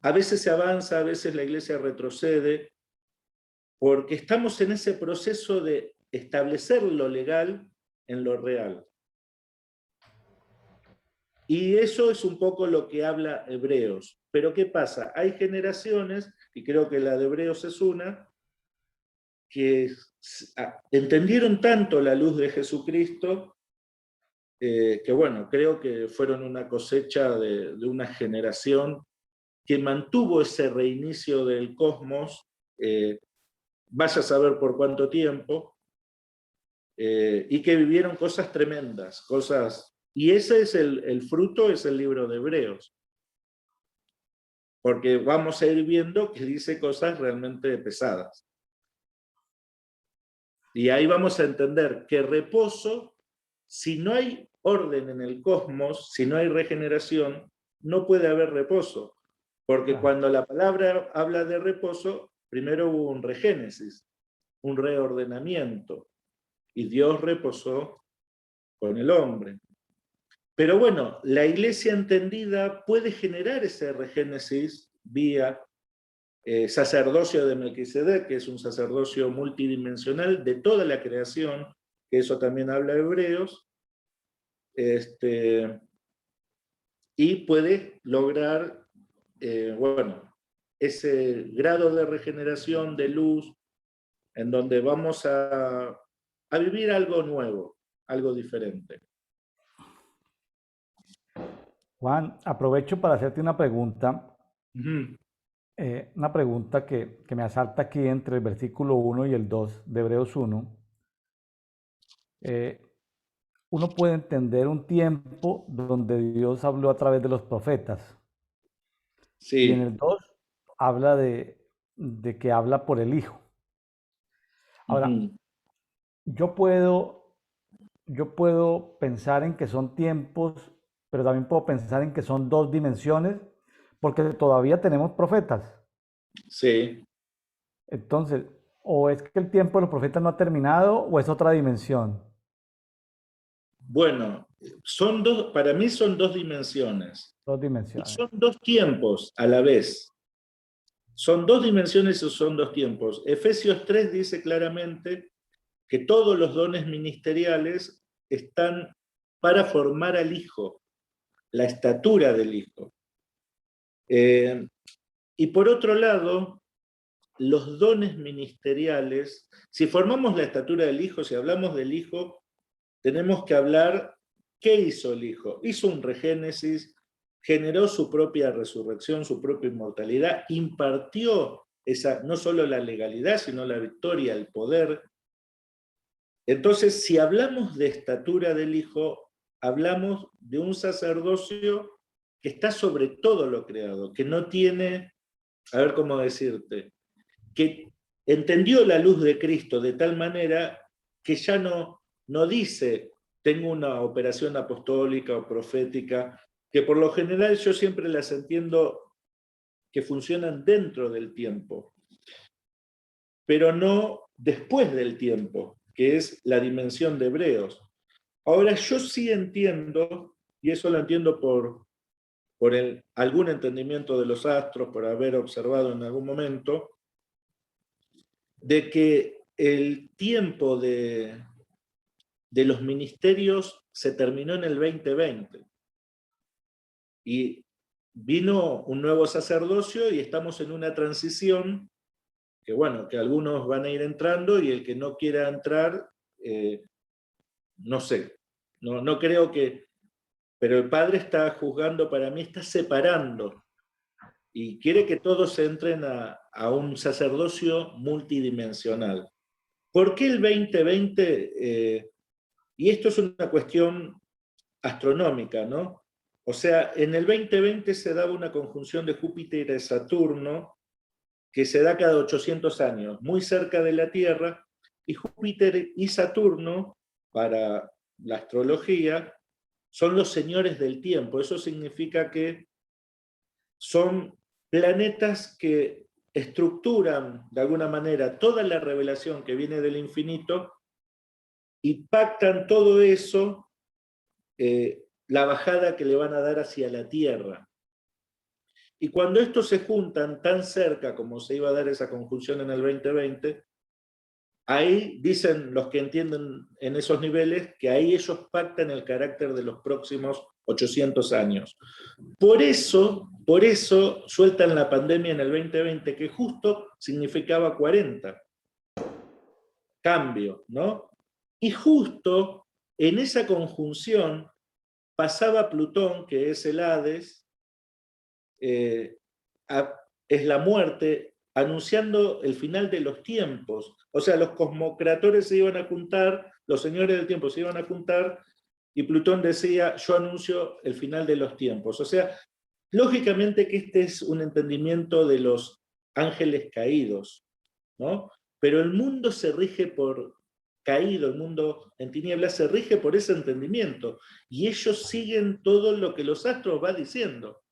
Speaker 2: a veces se avanza, a veces la iglesia retrocede, porque estamos en ese proceso de establecer lo legal en lo real. Y eso es un poco lo que habla Hebreos. Pero ¿qué pasa? Hay generaciones, y creo que la de Hebreos es una, que entendieron tanto la luz de Jesucristo, que bueno, creo que fueron una cosecha de una generación que mantuvo ese reinicio del cosmos, vaya a saber por cuánto tiempo, y que vivieron cosas tremendas, y ese es el fruto, es el libro de Hebreos. Porque vamos a ir viendo que dice cosas realmente pesadas. Y ahí vamos a entender que reposo, si no hay orden en el cosmos, si no hay regeneración, no puede haber reposo. Porque cuando la palabra habla de reposo, primero hubo un regénesis, un reordenamiento, y Dios reposó con el hombre. Pero bueno, la iglesia entendida puede generar ese regénesis vía sacerdocio de Melquisedec, que es un sacerdocio multidimensional de toda la creación, que eso también habla Hebreos, y puede lograr, bueno, ese grado de regeneración, de luz, en donde vamos a vivir algo nuevo, algo diferente.
Speaker 1: Juan, aprovecho para hacerte una pregunta.
Speaker 2: Uh-huh.
Speaker 1: Una pregunta que me asalta aquí entre el versículo 1 y el 2 de Hebreos 1. Uno puede entender un tiempo donde Dios habló a través de los profetas.
Speaker 2: Sí.
Speaker 1: Y en el 2 habla de que habla por el Hijo. Ahora,
Speaker 2: Uh-huh.
Speaker 1: yo puedo pensar en que son tiempos, pero también puedo pensar en que son dos dimensiones, porque todavía tenemos profetas. Sí. Entonces, o es que el tiempo de los profetas no ha terminado, o es otra dimensión.
Speaker 2: Bueno, para mí son dos dimensiones.
Speaker 1: Dos
Speaker 2: Y
Speaker 1: dimensiones.
Speaker 2: son dos tiempos a la vez. Son dos dimensiones o son dos tiempos. Efesios 3 dice claramente que todos los dones ministeriales están para formar al Hijo, la estatura del Hijo. Y por otro lado, los dones ministeriales, si formamos la estatura del Hijo, si hablamos del Hijo, tenemos que hablar qué hizo el Hijo. Hizo un regénesis, generó su propia resurrección, su propia inmortalidad, impartió esa, no solo la legalidad, sino la victoria, el poder. Entonces, si hablamos de estatura del Hijo, hablamos de un sacerdocio que está sobre todo lo creado, que no tiene, a ver cómo decirte, que entendió la luz de Cristo de tal manera que ya no dice, tengo una operación apostólica o profética, que por lo general yo siempre las entiendo que funcionan dentro del tiempo, pero no después del tiempo, que es la dimensión de Hebreos. Ahora yo sí entiendo, y eso lo entiendo por algún entendimiento de los astros, por haber observado en algún momento, de que el tiempo de los ministerios se terminó en el 2020. Y vino un nuevo sacerdocio y estamos en una transición que, bueno, que algunos van a ir entrando y el que no quiera entrar, no sé, no creo que... Pero el Padre está juzgando, para mí está separando y quiere que todos entren a un sacerdocio multidimensional. ¿Por qué el 2020? Y esto es una cuestión astronómica, ¿no? O sea, en el 2020 se daba una conjunción de Júpiter y Saturno que se da cada 800 años, muy cerca de la Tierra, y Júpiter y Saturno, para la astrología, son los señores del tiempo. Eso significa que son planetas que estructuran de alguna manera toda la revelación que viene del infinito y pactan todo eso, la bajada que le van a dar hacia la Tierra. Y cuando estos se juntan tan cerca como se iba a dar esa conjunción en el 2020, ahí dicen los que entienden en esos niveles que ahí ellos pactan el carácter de los próximos 800 años. Por eso sueltan la pandemia en el 2020, que justo significaba 40. Cambio, ¿no? Y justo en esa conjunción pasaba Plutón, que es el Hades, es la muerte, anunciando el final de los tiempos. O sea, los cosmocratores se iban a juntar, los señores del tiempo se iban a juntar, y Plutón decía, yo anuncio el final de los tiempos. O sea, lógicamente que este es un entendimiento de los ángeles caídos, ¿no? Pero el mundo se rige por caído, el mundo en tinieblas se rige por ese entendimiento, y ellos siguen todo lo que los astros van diciendo.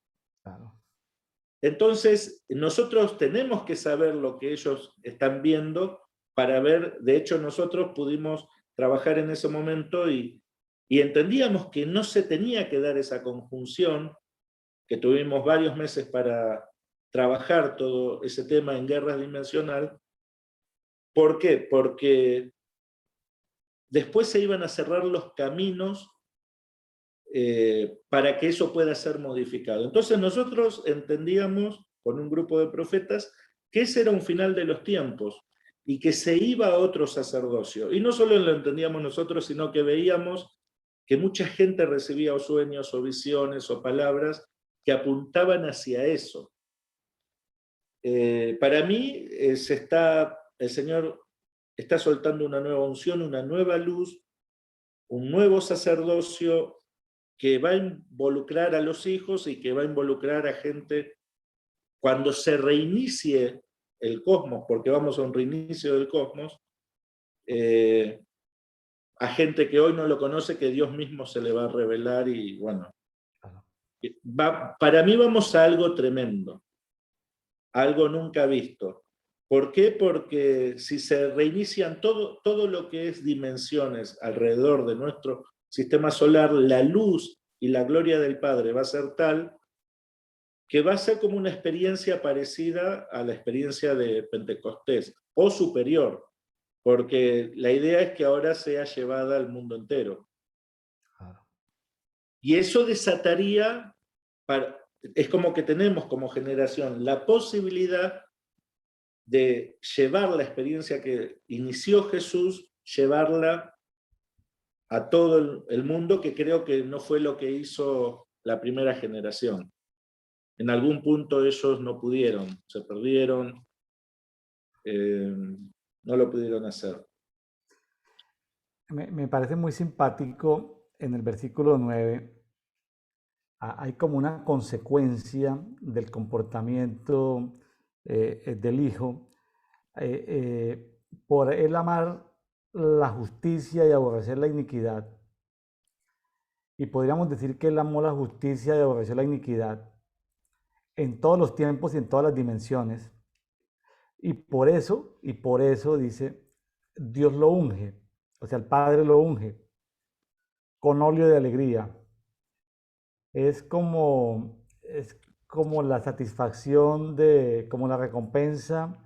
Speaker 1: Claro.
Speaker 2: Entonces, nosotros tenemos que saber lo que ellos están viendo para ver, de hecho nosotros pudimos trabajar en ese momento y entendíamos que no se tenía que dar esa conjunción, que tuvimos varios meses para trabajar todo ese tema en guerra dimensional. ¿Por qué? Porque después se iban a cerrar los caminos para que eso pueda ser modificado. Entonces nosotros entendíamos, con un grupo de profetas, que ese era un final de los tiempos y que se iba a otro sacerdocio. Y no solo lo entendíamos nosotros, sino que veíamos que mucha gente recibía o sueños o visiones o palabras que apuntaban hacia eso. Para mí el Señor está soltando una nueva unción, una nueva luz, un nuevo sacerdocio que va a involucrar a los hijos y que va a involucrar a gente cuando se reinicie el cosmos, porque vamos a un reinicio del cosmos, a gente que hoy no lo conoce, que Dios mismo se le va a revelar y bueno, para mí vamos a algo tremendo, algo nunca visto. ¿Por qué? Porque si se reinician todo lo que es dimensiones alrededor de nuestro sistema solar, la luz y la gloria del Padre va a ser tal que va a ser como una experiencia parecida a la experiencia de Pentecostés, o superior, porque la idea es que ahora sea llevada al mundo entero.
Speaker 1: Claro.
Speaker 2: Y eso desataría, es como que tenemos como generación la posibilidad de llevar la experiencia que inició Jesús, llevarla a todo el mundo, que creo que no fue lo que hizo la primera generación. En algún punto ellos no pudieron, se perdieron, no lo pudieron hacer.
Speaker 1: Me parece muy simpático en el versículo 9. Hay como una consecuencia del comportamiento del Hijo por él amar la justicia y aborrecer la iniquidad. Y podríamos decir que él amó la justicia y aborreció la iniquidad en todos los tiempos y en todas las dimensiones. Y por eso dice, Dios lo unge, o sea, el Padre lo unge con óleo de alegría. Es como la satisfacción como la recompensa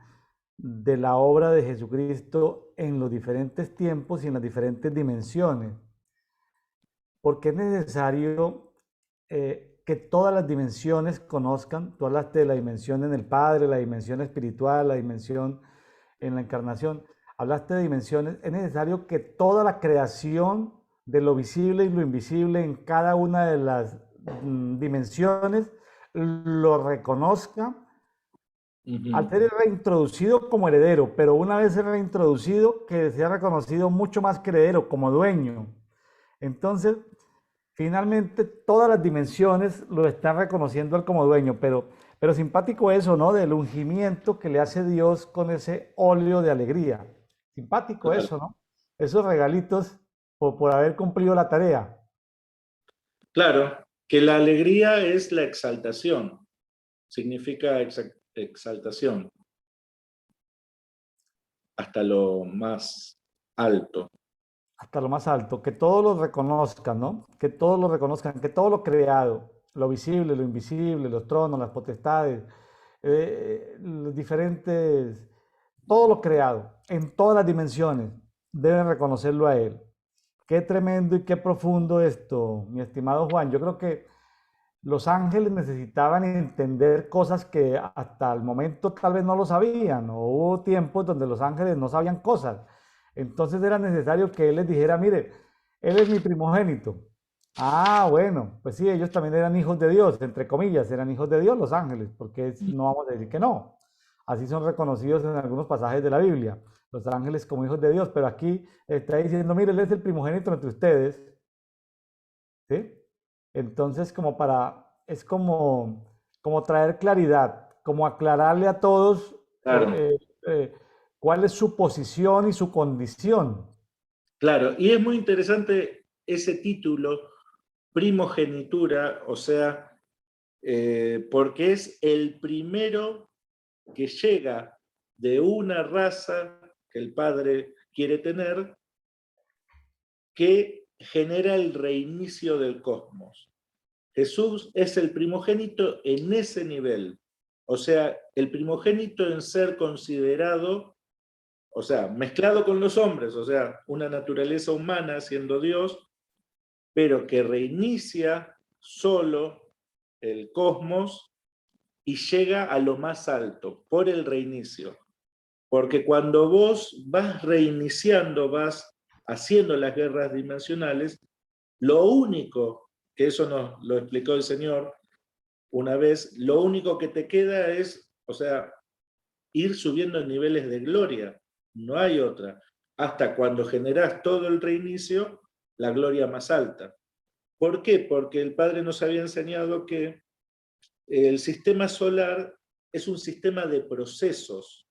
Speaker 1: de la obra de Jesucristo en los diferentes tiempos y en las diferentes dimensiones. Porque es necesario que todas las dimensiones conozcan. Tú hablaste de la dimensión en el Padre, la dimensión espiritual, la dimensión en la encarnación. Hablaste de dimensiones. Es necesario que toda la creación de lo visible y lo invisible en cada una de las dimensiones lo reconozca al ser reintroducido como heredero, pero una vez reintroducido, que sea reconocido mucho más que heredero, como dueño. Entonces, finalmente, todas las dimensiones lo están reconociendo él como dueño, pero simpático eso, ¿no? Del ungimiento que le hace Dios con ese óleo de alegría. Simpático
Speaker 2: Claro.
Speaker 1: eso, ¿no? Esos regalitos por haber cumplido la tarea.
Speaker 2: Claro, que la alegría es la exaltación, significa exaltación hasta lo más alto.
Speaker 1: Hasta lo más alto, que todos lo reconozcan, ¿no? Que todos lo reconozcan, que todo lo creado, lo visible, lo invisible, los tronos, las potestades, los diferentes, todo lo creado, en todas las dimensiones, deben reconocerlo a Él. Qué tremendo y qué profundo esto, mi estimado Juan. Yo creo que los ángeles necesitaban entender cosas que hasta el momento tal vez no lo sabían, o hubo tiempos donde los ángeles no sabían cosas. Entonces era necesario que él les dijera, mire, él es mi primogénito. Ah, bueno, pues sí, ellos también eran hijos de Dios, entre comillas, eran hijos de Dios los ángeles, porque no vamos a decir que no. Así son reconocidos en algunos pasajes de la Biblia, los ángeles como hijos de Dios, pero aquí está diciendo, mire, él es el primogénito entre ustedes, ¿sí? Entonces, es como traer claridad, como aclararle a todos
Speaker 2: Claro,
Speaker 1: cuál es su posición y su condición.
Speaker 2: claro. Y es muy interesante ese título, primogenitura, o sea, porque es el primero que llega de una raza que el padre quiere tener, que genera el reinicio del cosmos. Jesús es el primogénito en ese nivel, o sea, el primogénito en ser considerado, o sea, mezclado con los hombres, o sea, una naturaleza humana siendo Dios, pero que reinicia solo el cosmos y llega a lo más alto por el reinicio. Porque cuando vos vas reiniciando, vas haciendo las guerras dimensionales, lo único, que eso nos lo explicó el Señor una vez, lo único que te queda es, o sea, ir subiendo en niveles de gloria. No hay otra. Hasta cuando generás todo el reinicio, la gloria más alta. ¿Por qué? Porque el Padre nos había enseñado que el sistema solar es un sistema de procesos,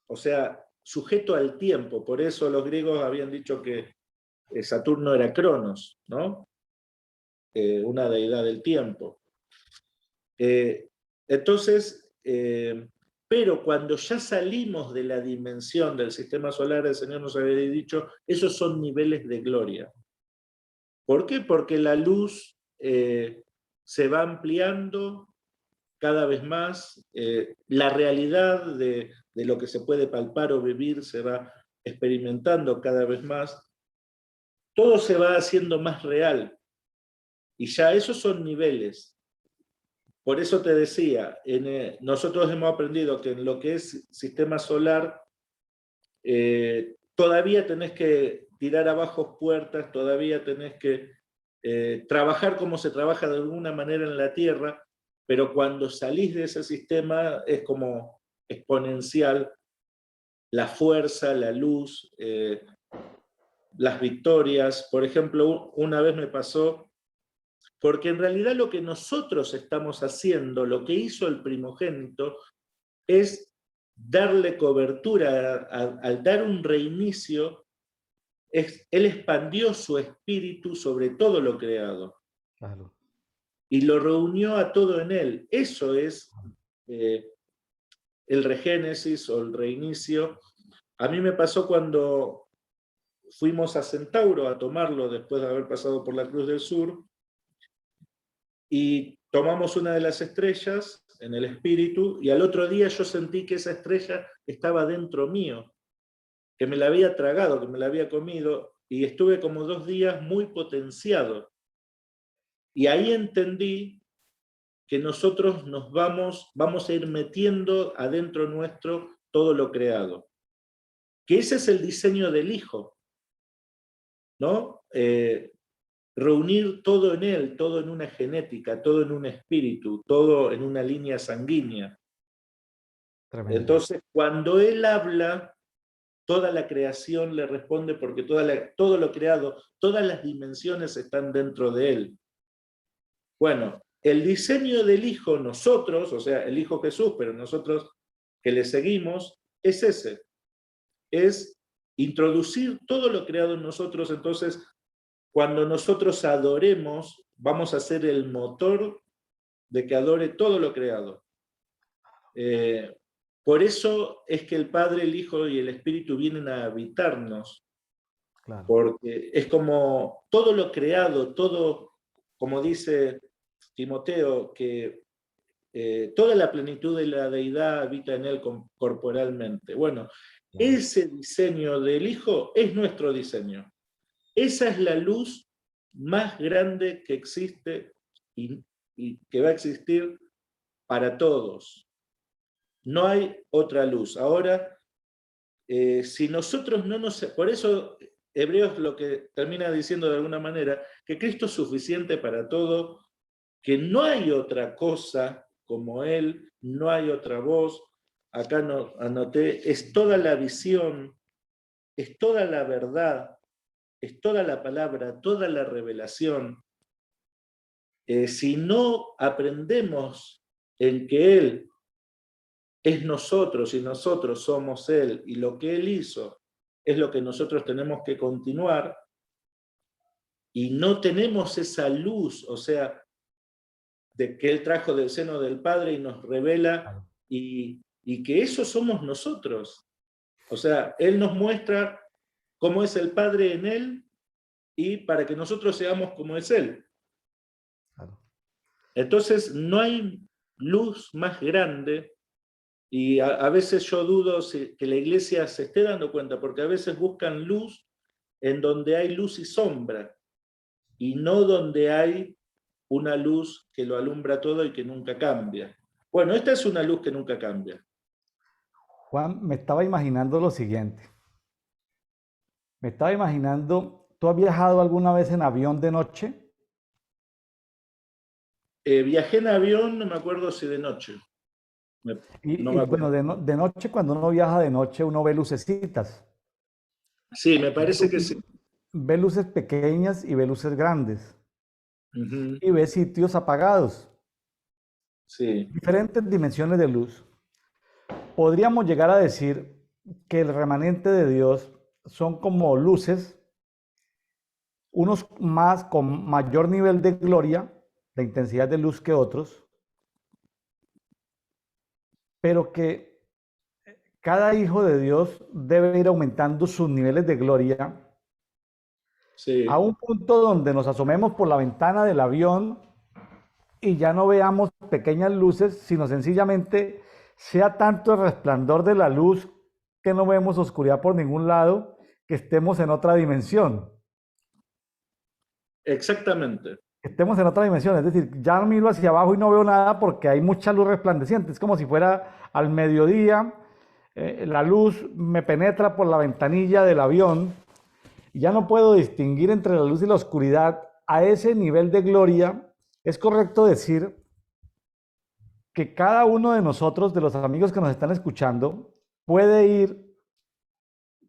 Speaker 2: o sea, sujeto al tiempo. Por eso los griegos habían dicho que Saturno era Cronos, ¿no? Una deidad del tiempo. Entonces, pero cuando ya salimos de la dimensión del sistema solar, el Señor nos había dicho, esos son niveles de gloria. ¿Por qué? Porque la luz se va ampliando cada vez más, la realidad de lo que se puede palpar o vivir se va experimentando cada vez más, todo se va haciendo más real, y ya esos son niveles. Por eso te decía, nosotros hemos aprendido que en lo que es sistema solar, todavía tenés que tirar abajo puertas, todavía tenés que trabajar como se trabaja de alguna manera en la Tierra, pero cuando salís de ese sistema es como exponencial la fuerza, la luz, las victorias. Por ejemplo, una vez me pasó, porque en realidad lo que nosotros estamos haciendo, lo que hizo el primogénito, es darle cobertura, al dar un reinicio, él expandió su espíritu sobre todo lo creado.
Speaker 1: Claro.
Speaker 2: Y lo reunió a todo en él. Eso es el regénesis o el reinicio. A mí me pasó cuando fuimos a Centauro a tomarlo después de haber pasado por la Cruz del Sur, y tomamos una de las estrellas en el espíritu, y al otro día yo sentí que esa estrella estaba dentro mío, que me la había tragado, que me la había comido, y estuve como 2 días muy potenciado. Y ahí entendí que nosotros nos vamos a ir metiendo adentro nuestro todo lo creado. Que ese es el diseño del Hijo, ¿no? Reunir todo en él, todo en una genética, todo en un espíritu, todo en una línea sanguínea.
Speaker 1: Tremendo.
Speaker 2: Entonces, cuando él habla, toda la creación le responde, porque todo lo creado, todas las dimensiones están dentro de él. Bueno, el diseño del Hijo, nosotros, o sea, el Hijo Jesús, pero nosotros que le seguimos, es ese. Es introducir todo lo creado en nosotros. Entonces, cuando nosotros adoremos, vamos a ser el motor de que adore todo lo creado. Por eso es que el Padre, el Hijo y el Espíritu vienen a habitarnos. Claro. Porque es como todo lo creado, todo, como dice Timoteo, que toda la plenitud de la deidad habita en él corporalmente. Bueno, claro. Ese diseño del Hijo es nuestro diseño. Esa es la luz más grande que existe y que va a existir para todos. No hay otra luz. Ahora, si nosotros no nos... Por eso Hebreos lo que termina diciendo de alguna manera, que Cristo es suficiente para todo, que no hay otra cosa como Él, no hay otra voz. Acá anoté, es toda la visión, es toda la verdad, es toda la palabra, toda la revelación. Si no aprendemos en que Él es nosotros y nosotros somos Él, y lo que Él hizo es lo que nosotros tenemos que continuar, y no tenemos esa luz, o sea, de que Él trajo del seno del Padre y nos revela, y que eso somos nosotros. O sea, Él nos muestra cómo es el Padre en Él, y para que nosotros seamos como es Él. Entonces, no hay luz más grande, y a veces yo dudo que la iglesia se esté dando cuenta, porque a veces buscan luz en donde hay luz y sombra, y no donde hay una luz que lo alumbra todo y que nunca cambia. Bueno, esta es una luz que nunca cambia.
Speaker 1: Juan, me estaba imaginando lo siguiente. Me estaba imaginando, ¿tú has viajado alguna vez en avión de noche?
Speaker 2: Viajé en avión, no me acuerdo si de noche.
Speaker 1: Bueno, de noche, cuando uno viaja de noche, uno ve lucecitas.
Speaker 2: Sí, me parece que sí.
Speaker 1: Ve luces pequeñas y ve luces grandes. Y ve sitios apagados.
Speaker 2: Sí.
Speaker 1: Diferentes dimensiones de luz. Podríamos llegar a decir que el remanente de Dios son como luces, unos más con mayor nivel de gloria, de intensidad de luz que otros, pero que cada hijo de Dios debe ir aumentando sus niveles de gloria, sí, a un punto donde nos asomemos por la ventana del avión y ya no veamos pequeñas luces, sino sencillamente sea tanto el resplandor de la luz que no vemos oscuridad por ningún lado, que estemos en otra dimensión.
Speaker 2: Exactamente.
Speaker 1: Estemos en otra dimensión, es decir, ya miro hacia abajo y no veo nada porque hay mucha luz resplandeciente, es como si fuera al mediodía, la luz me penetra por la ventanilla del avión y ya no puedo distinguir entre la luz y la oscuridad. A ese nivel de gloria, es correcto decir que cada uno de nosotros, de los amigos que nos están escuchando, puede ir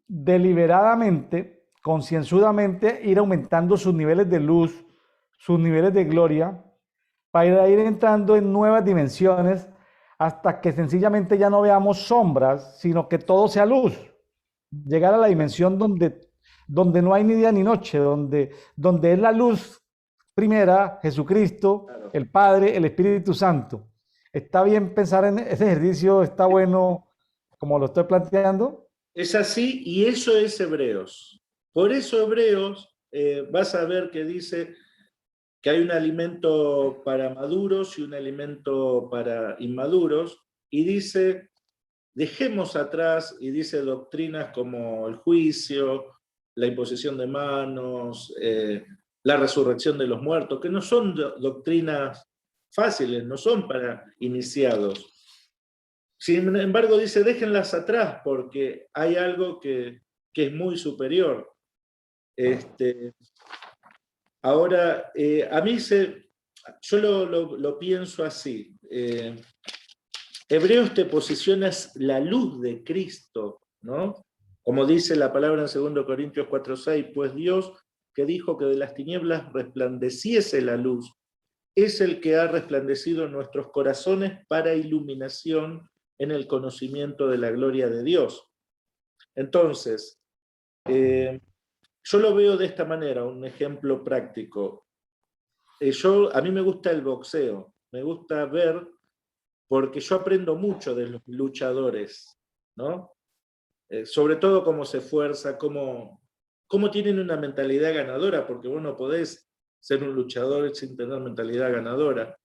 Speaker 1: deliberadamente, concienzudamente, ir aumentando sus niveles de luz, sus niveles de gloria, para ir entrando en nuevas dimensiones hasta que sencillamente ya no veamos sombras, sino que todo sea luz. Llegar a la dimensión donde no hay ni día ni noche, donde es la luz primera, Jesucristo,
Speaker 2: Claro.
Speaker 1: el Padre, el Espíritu Santo. ¿Está bien pensar en ese ejercicio? ¿Está bueno como lo estoy planteando?
Speaker 2: Es así y eso es Hebreos. Por eso Hebreos, vas a ver que dice que hay un alimento para maduros y un alimento para inmaduros, y dice, dejemos atrás, y dice doctrinas como el juicio, la imposición de manos, la resurrección de los muertos, que no son doctrinas fáciles, no son para iniciados. Sin embargo, dice, déjenlas atrás porque hay algo que es muy superior. Ahora, a mí yo lo pienso así. Hebreos te posiciona la luz de Cristo, ¿no? Como dice la palabra en 2 Corintios 4:6, pues Dios que dijo que de las tinieblas resplandeciese la luz, es el que ha resplandecido en nuestros corazones para iluminación en el conocimiento de la gloria de Dios. Entonces, yo lo veo de esta manera, un ejemplo práctico. A mí me gusta el boxeo, me gusta ver, porque yo aprendo mucho de los luchadores, ¿no? Sobre todo cómo se esfuerza, cómo tienen una mentalidad ganadora, porque vos no podés ser un luchador sin tener mentalidad ganadora.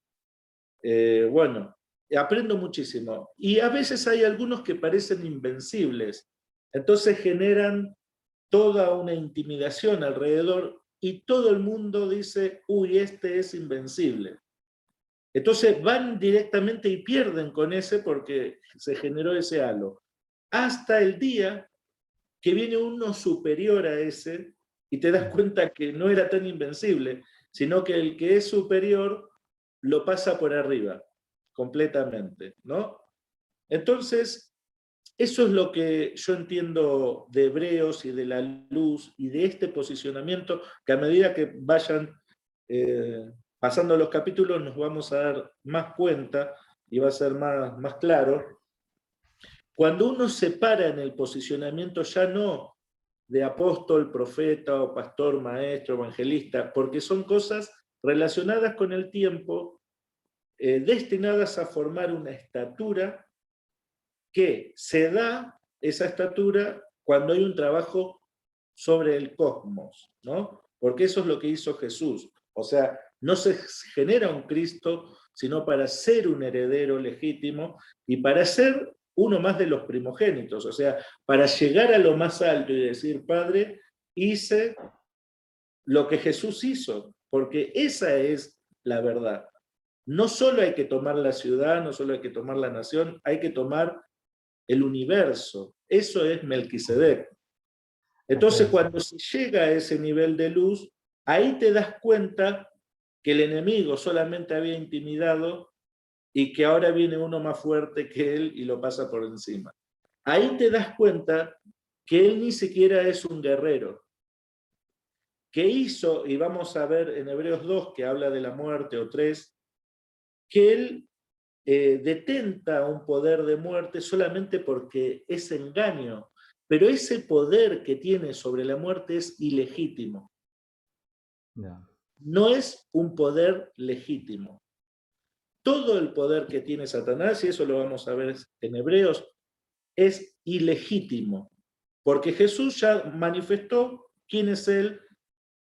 Speaker 2: Bueno, aprendo muchísimo. Y a veces hay algunos que parecen invencibles, entonces generan toda una intimidación alrededor y todo el mundo dice, uy, este es invencible. Entonces van directamente y pierden con ese porque se generó ese halo. Hasta el día que viene uno superior a ese y te das cuenta que no era tan invencible, sino que el que es superior lo pasa por arriba, completamente, ¿no? Entonces, eso es lo que yo entiendo de Hebreos y de la luz y de este posicionamiento, que a medida que vayan pasando los capítulos nos vamos a dar más cuenta y va a ser más claro. Cuando uno se para en el posicionamiento ya no de apóstol, profeta o pastor, maestro, evangelista, porque son cosas relacionadas con el tiempo, destinadas a formar una estatura que se da esa estatura cuando hay un trabajo sobre el cosmos, ¿no? Porque eso es lo que hizo Jesús. O sea, no se genera un Cristo, sino para ser un heredero legítimo y para ser uno más de los primogénitos. O sea, para llegar a lo más alto y decir, Padre, hice lo que Jesús hizo, porque esa es la verdad. No solo hay que tomar la ciudad, no solo hay que tomar la nación, hay que tomar el universo. Eso es Melquisedec. Entonces, cuando se llega a ese nivel de luz, ahí te das cuenta que el enemigo solamente había intimidado y que ahora viene uno más fuerte que él y lo pasa por encima. Ahí te das cuenta que él ni siquiera es un guerrero. Que hizo, y vamos a ver en Hebreos 2, que habla de la muerte, o 3, que él detenta un poder de muerte solamente porque es engaño, pero ese poder que tiene sobre la muerte es ilegítimo. No es un poder legítimo. Todo el poder que tiene Satanás, y eso lo vamos a ver en Hebreos, es ilegítimo, porque Jesús ya manifestó quién es Él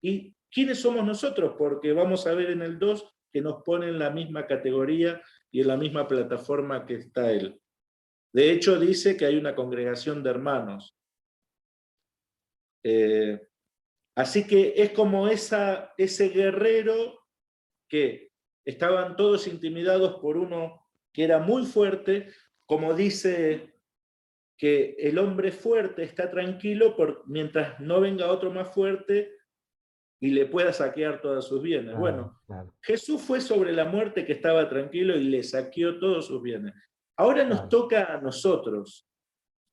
Speaker 2: y quiénes somos nosotros, porque vamos a ver en el 2 que nos pone en la misma categoría y en la misma plataforma que está él. De hecho, dice que hay una congregación de hermanos. Así que es como ese guerrero que estaban todos intimidados por uno que era muy fuerte, como dice que el hombre fuerte está tranquilo mientras no venga otro más fuerte y le pueda saquear todos sus bienes.
Speaker 1: Claro,
Speaker 2: bueno,
Speaker 1: claro.
Speaker 2: Jesús fue sobre la muerte que estaba tranquilo y le saqueó todos sus bienes. Ahora nos toca a nosotros,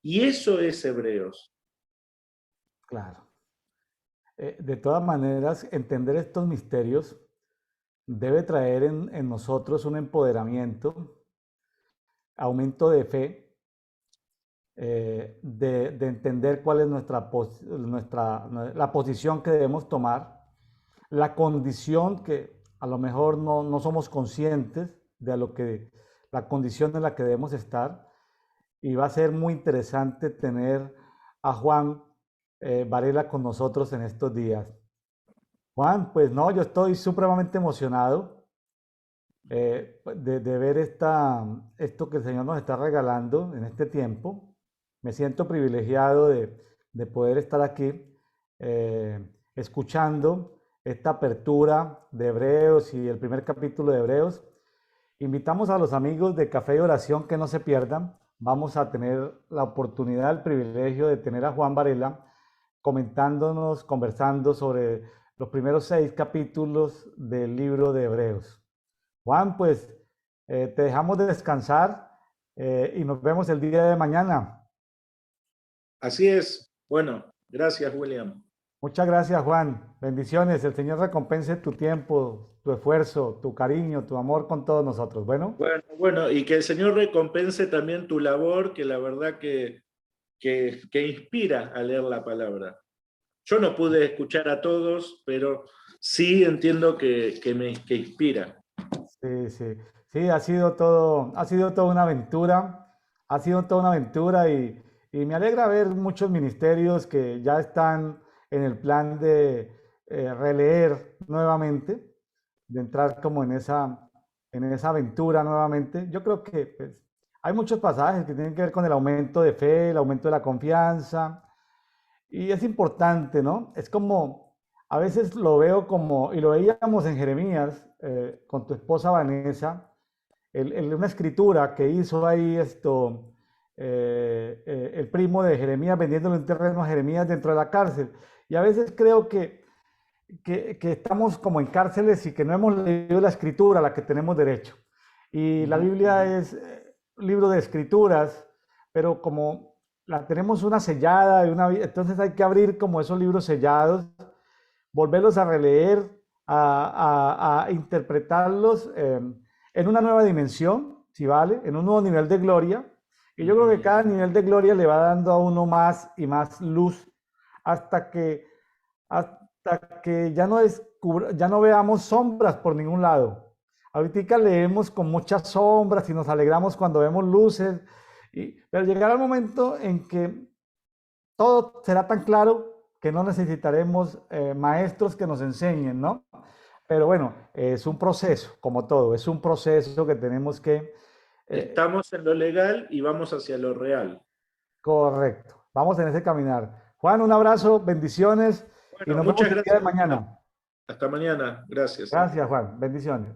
Speaker 2: y eso es Hebreos.
Speaker 1: Claro. De todas maneras, entender estos misterios debe traer en nosotros un empoderamiento, aumento de fe, de entender cuál es la posición que debemos tomar, la condición que a lo mejor no somos conscientes de la condición en la que debemos estar. Y va a ser muy interesante tener a Juan Varela con nosotros en estos días. Juan, pues no, yo estoy supremamente emocionado de ver esto que el Señor nos está regalando en este tiempo. Me siento privilegiado de poder estar aquí escuchando esta apertura de Hebreos y el primer capítulo de Hebreos. Invitamos a los amigos de Café y Oración que no se pierdan. Vamos a tener la oportunidad, el privilegio de tener a Juan Varela comentándonos, conversando sobre los primeros 6 capítulos del libro de Hebreos. Juan, pues te dejamos de descansar y nos vemos el día de mañana.
Speaker 2: Así es. Bueno, gracias, William.
Speaker 1: Muchas gracias, Juan. Bendiciones. El Señor recompense tu tiempo, tu esfuerzo, tu cariño, tu amor con todos nosotros. Bueno,
Speaker 2: y que el Señor recompense también tu labor, que la verdad que inspira a leer la palabra. Yo no pude escuchar a todos, pero sí entiendo que inspira.
Speaker 1: Sí, ha sido toda una aventura. Ha sido toda una aventura y me alegra ver muchos ministerios que ya están en el plan de releer nuevamente, de entrar como en esa aventura nuevamente. Yo creo que pues, hay muchos pasajes que tienen que ver con el aumento de fe, el aumento de la confianza, y es importante, ¿no? Es como, a veces lo veo como, y lo veíamos en Jeremías, con tu esposa Vanessa, una escritura que hizo ahí el primo de Jeremías vendiéndole un terreno a Jeremías dentro de la cárcel. Y a veces creo que estamos como en cárceles y que no hemos leído la escritura a la que tenemos derecho. Y la Biblia es un libro de escrituras, pero como la tenemos una sellada, entonces hay que abrir como esos libros sellados, volverlos a releer, a interpretarlos en una nueva dimensión, si vale, en un nuevo nivel de gloria. Y yo creo que cada nivel de gloria le va dando a uno más y más luz hasta que ya no veamos sombras por ningún lado. Ahorita leemos con muchas sombras y nos alegramos cuando vemos luces, pero llegará el momento en que todo será tan claro que no necesitaremos maestros que nos enseñen, ¿no? Pero bueno, es un proceso, como todo, es un proceso que tenemos que...
Speaker 2: Estamos en lo legal y vamos hacia lo real.
Speaker 1: Correcto, vamos en ese caminar. Juan, un abrazo, bendiciones y nos vemos el día de mañana.
Speaker 2: Hasta mañana, gracias.
Speaker 1: Gracias, Juan, bendiciones.